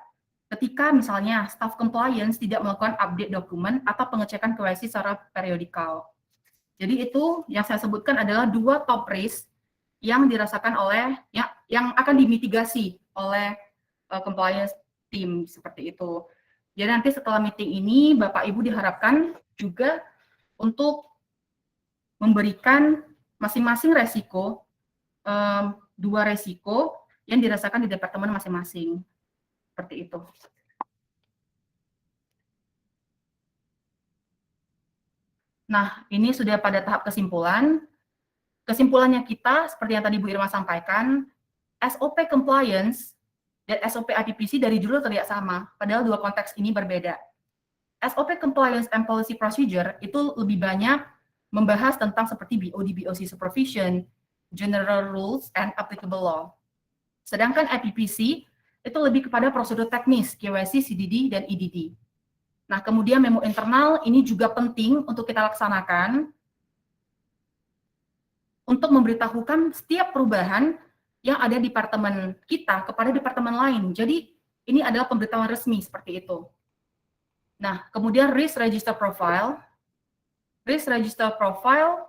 ketika misalnya staff compliance tidak melakukan update dokumen atau pengecekan KYC secara periodikal. Jadi itu yang saya sebutkan adalah 2 top risk yang dirasakan oleh, yang akan dimitigasi oleh compliance team, seperti itu. Jadi nanti setelah meeting ini, Bapak Ibu diharapkan juga untuk memberikan masing-masing resiko, 2 resiko yang dirasakan di departemen masing-masing. Seperti itu. Nah, ini sudah pada tahap kesimpulan. Kesimpulannya kita, seperti yang tadi Bu Irma sampaikan, SOP compliance dan SOP IPPC dari judul terlihat sama, padahal 2 konteks ini berbeda. SOP Compliance and Policy Procedure itu lebih banyak membahas tentang seperti BOD, BOC Supervision, General Rules, and Applicable Law. Sedangkan IPPC itu lebih kepada prosedur teknis, KYC, CDD, dan EDD. Nah, kemudian memo internal ini juga penting untuk kita laksanakan untuk memberitahukan setiap perubahan yang ada di departemen kita kepada departemen lain. Jadi, ini adalah pemberitahuan resmi seperti itu. Nah, kemudian Risk Register Profile. Risk Register Profile,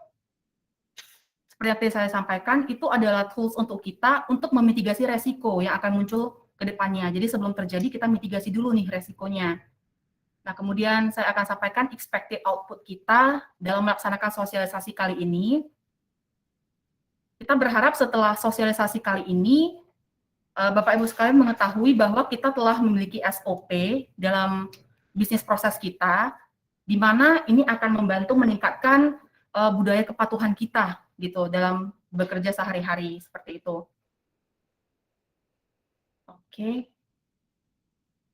seperti yang tadi saya sampaikan, itu adalah tools untuk kita untuk memitigasi resiko yang akan muncul ke depannya. Jadi sebelum terjadi, kita mitigasi dulu nih resikonya. Nah, kemudian saya akan sampaikan expected output kita dalam melaksanakan sosialisasi kali ini. Kita berharap setelah sosialisasi kali ini, Bapak Ibu sekalian mengetahui bahwa kita telah memiliki SOP dalam bisnis proses kita, di mana ini akan membantu meningkatkan budaya kepatuhan kita gitu dalam bekerja sehari-hari seperti itu. Oke.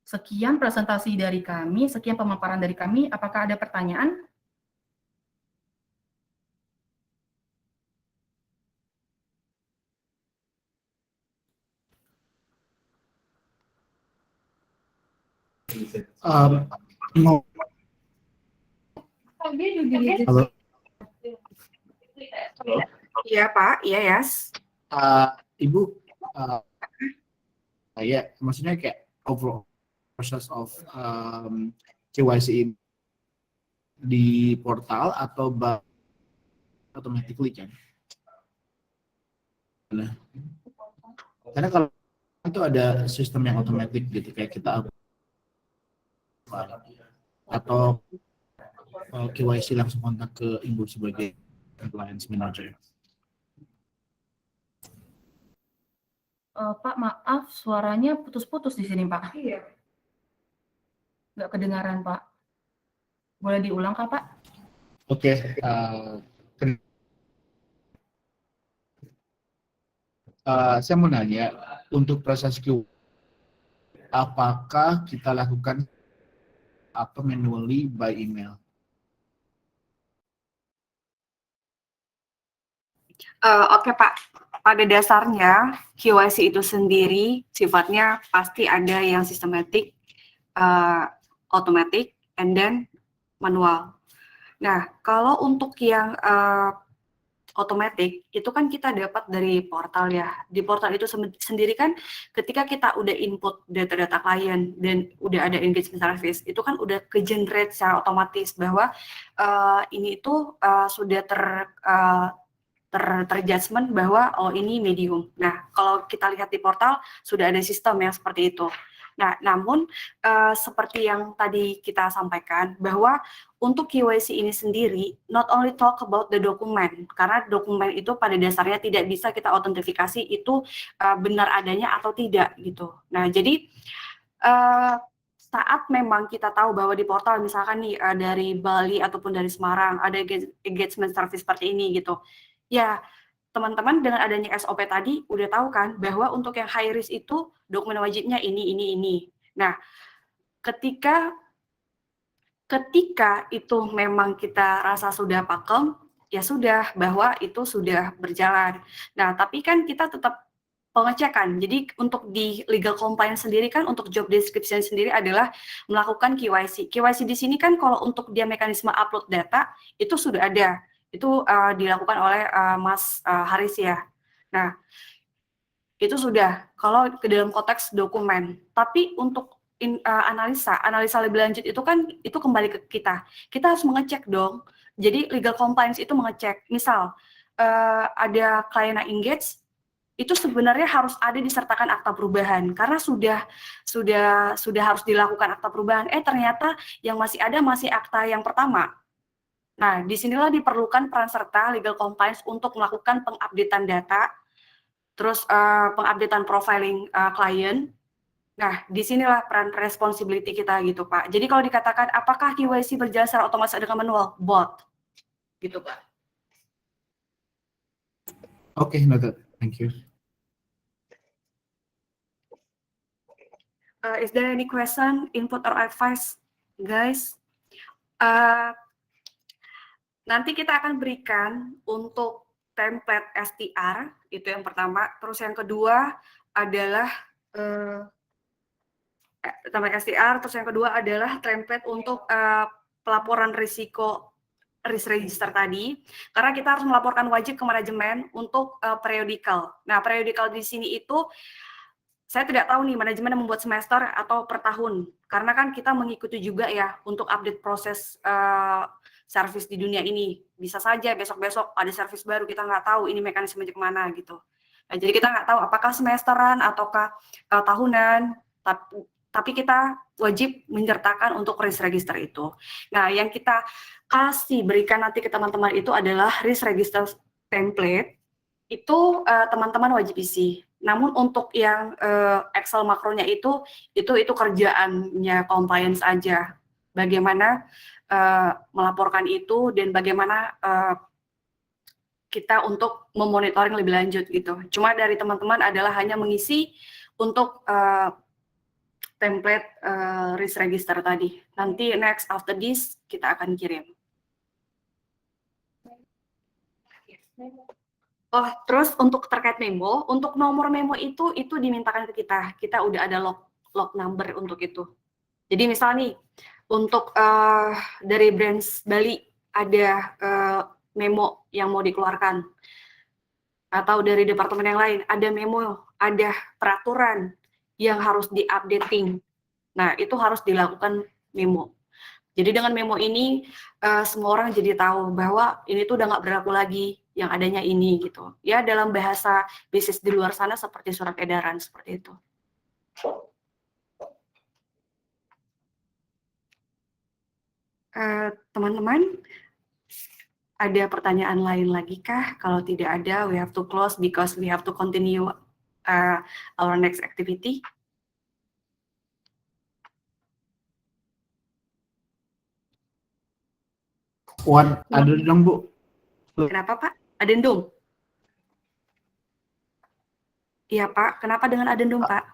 Sekian presentasi dari kami, sekian pemaparan dari kami. Apakah ada pertanyaan? No. Halo. Iya Pak, iya Yas. Ibu, ya maksudnya kayak overall process of KYC di portal atau automatically kan? Nah, karena kalau itu ada sistem yang otomatis gitu kayak kita atau KYC langsung kontak ke Ibu sebagai compliance manager. Pak, maaf, suaranya putus-putus di sini, Pak. Iya. Nggak kedengaran, Pak. Boleh diulang, Kak, Pak? Oke. Saya mau nanya, untuk proses Q, apakah kita lakukan atau manually by email? Oke Pak, pada dasarnya KYC itu sendiri sifatnya pasti ada yang sistematik, otomatis, and then manual. Nah, kalau untuk yang otomatis itu kan kita dapat dari portal ya. Di portal itu sendiri kan ketika kita udah input data-data klien dan udah ada engagement service, itu kan udah ke-generate secara otomatis bahwa ini itu sudah terjudgment bahwa oh ini medium. Nah, kalau kita lihat di portal sudah ada sistem yang seperti itu. Nah, namun seperti yang tadi kita sampaikan bahwa untuk KYC ini sendiri not only talk about the document, karena dokumen itu pada dasarnya tidak bisa kita autentifikasi itu benar adanya atau tidak gitu. Nah, jadi saat memang kita tahu bahwa di portal misalkan nih dari Bali ataupun dari Semarang ada engagement service seperti ini gitu. Ya, teman-teman dengan adanya SOP tadi udah tahu kan bahwa untuk yang high risk itu dokumen wajibnya ini. Nah, ketika itu memang kita rasa sudah pakem, ya sudah bahwa itu sudah berjalan. Nah, tapi kan kita tetap pengecekan. Jadi untuk di legal compliance sendiri kan untuk job description sendiri adalah melakukan KYC. KYC di sini kan kalau untuk dia mekanisme upload data itu sudah ada. Itu dilakukan oleh Mas Haris ya. Nah, itu sudah kalau ke dalam konteks dokumen. Tapi untuk analisa lebih lanjut itu kan itu kembali ke kita. Kita harus mengecek dong. Jadi legal compliance itu mengecek. Misal ada klien yang engage, itu sebenarnya harus ada disertakan akta perubahan karena sudah harus dilakukan akta perubahan. Ternyata yang masih ada masih akta yang pertama. Nah, disinilah diperlukan peran serta legal compliance untuk melakukan pengupdatean data, terus pengupdatean profiling klien. Nah, disinilah peran responsibility kita gitu, Pak. Jadi kalau dikatakan apakah KYC berjalan secara otomatis dengan manual? Both. Gitu, Pak. Oke, noted. Thank you. Is there any question, input or advice, guys? Nanti kita akan berikan untuk template STR, itu yang pertama. Terus yang kedua adalah template STR, terus yang kedua adalah template untuk pelaporan risiko risk register tadi, karena kita harus melaporkan wajib ke manajemen untuk periodical. Nah, periodical di sini itu saya tidak tahu nih manajemen yang membuat semester atau per tahun, karena kan kita mengikuti juga ya untuk update proses service di dunia ini. Bisa saja besok-besok ada service baru, kita nggak tahu ini mekanismenya kemana gitu. Nah, jadi kita nggak tahu apakah semesteran ataukah tahunan, tapi kita wajib menyertakan untuk risk register itu. Nah, yang kita berikan nanti ke teman-teman itu adalah risk register template, itu teman-teman wajib isi. Namun untuk yang Excel makronya itu kerjaannya compliance aja. Bagaimana melaporkan itu dan bagaimana kita untuk memonitoring lebih lanjut gitu. Cuma dari teman-teman adalah hanya mengisi untuk template risk register tadi. Nanti next after this kita akan kirim. Oh, terus untuk terkait memo, untuk nomor memo itu dimintakan ke kita. Kita udah ada log number untuk itu. Jadi misal nih, untuk dari branch Bali ada memo yang mau dikeluarkan, atau dari departemen yang lain ada memo, ada peraturan yang harus di-updating. Nah, itu harus dilakukan memo. Jadi dengan memo ini semua orang jadi tahu bahwa ini tuh udah nggak berlaku lagi yang adanya ini gitu. Ya dalam bahasa bisnis di luar sana seperti surat edaran seperti itu. Teman-teman, ada pertanyaan lain lagi kah? Kalau tidak ada, we have to close because we have to continue our next activity. Ada dong Bu. Kenapa Pak? Adendum? Iya Pak, kenapa dengan adendum Pak?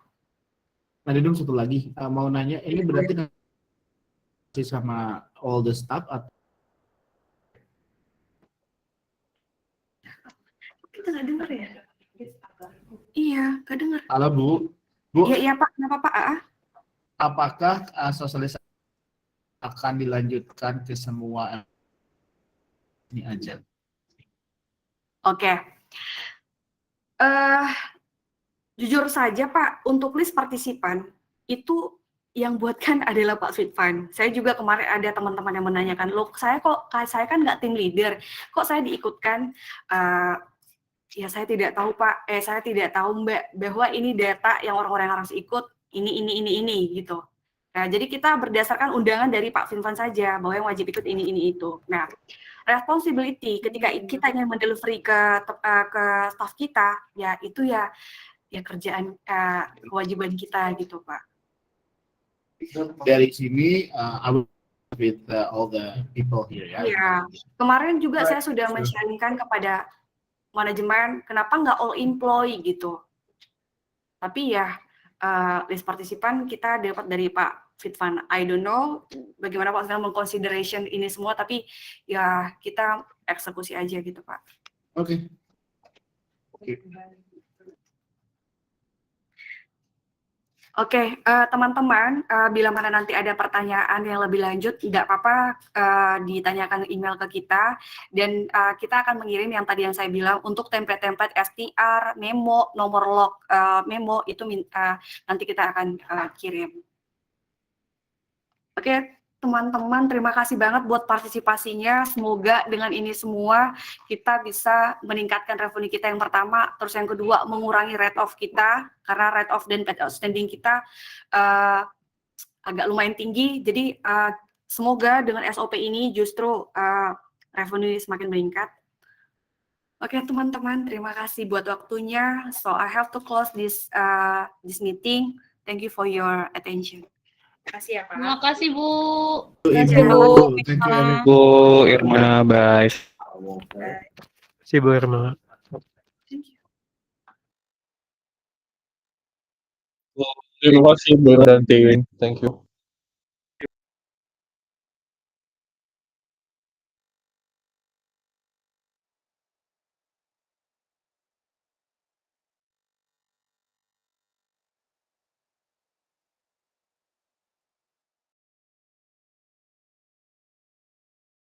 Ada dong satu lagi. Mau nanya, ini berarti sama all the staff atau Kita nggak dengar ya? Iya, nggak dengar. halo Bu? Bu, Iya Pak, kenapa Pak? apakah sosialisasi akan dilanjutkan ke semua ini aja? Oke. Jujur saja Pak, untuk list partisipan itu yang buatkan adalah Pak Fitvan. Saya juga kemarin ada teman-teman yang menanyakan, loh saya kan nggak tim leader, kok saya diikutkan? Ya saya tidak tahu Pak, saya tidak tahu Mbak, bahwa ini data yang orang-orang harus ikut, ini gitu. Nah, jadi kita berdasarkan undangan dari Pak Fitvan saja, bahwa yang wajib ikut ini itu. Nah, responsibility ketika kita ingin mendelivery ke staff kita, ya itu ya kerjaan kewajiban kita gitu Pak. Dari sini, with all the people here ya. Iya, kemarin juga saya sudah men-sharingkan kepada manajemen, kenapa nggak all employee gitu. Tapi ya, list partisipan kita dapat dari Pak Fitvan. I don't know bagaimana Pak Fitvan mengconsideration ini semua, tapi ya kita eksekusi aja gitu Pak. Oke. Oke, teman-teman, bila mana nanti ada pertanyaan yang lebih lanjut, tidak apa-apa ditanyakan email ke kita, dan kita akan mengirim yang tadi yang saya bilang untuk template-template STR, memo, nomor log memo, itu nanti kita akan kirim. Oke, teman-teman, terima kasih banget buat partisipasinya. Semoga dengan ini semua kita bisa meningkatkan revenue kita yang pertama, terus yang kedua mengurangi rate off kita, karena rate off dan paid outstanding kita agak lumayan tinggi. Jadi semoga dengan SOP ini justru revenue semakin meningkat. Oke teman-teman, terima kasih buat waktunya. So I have to close this meeting. Thank you for your attention. Terima kasih ya Pak. Terima kasih Bu. Thank you, Bu. Thank you, Erin. Bu Irma, bye. Si Bu Irma. Thank you. Terima kasih Bu dan tim. Thank you.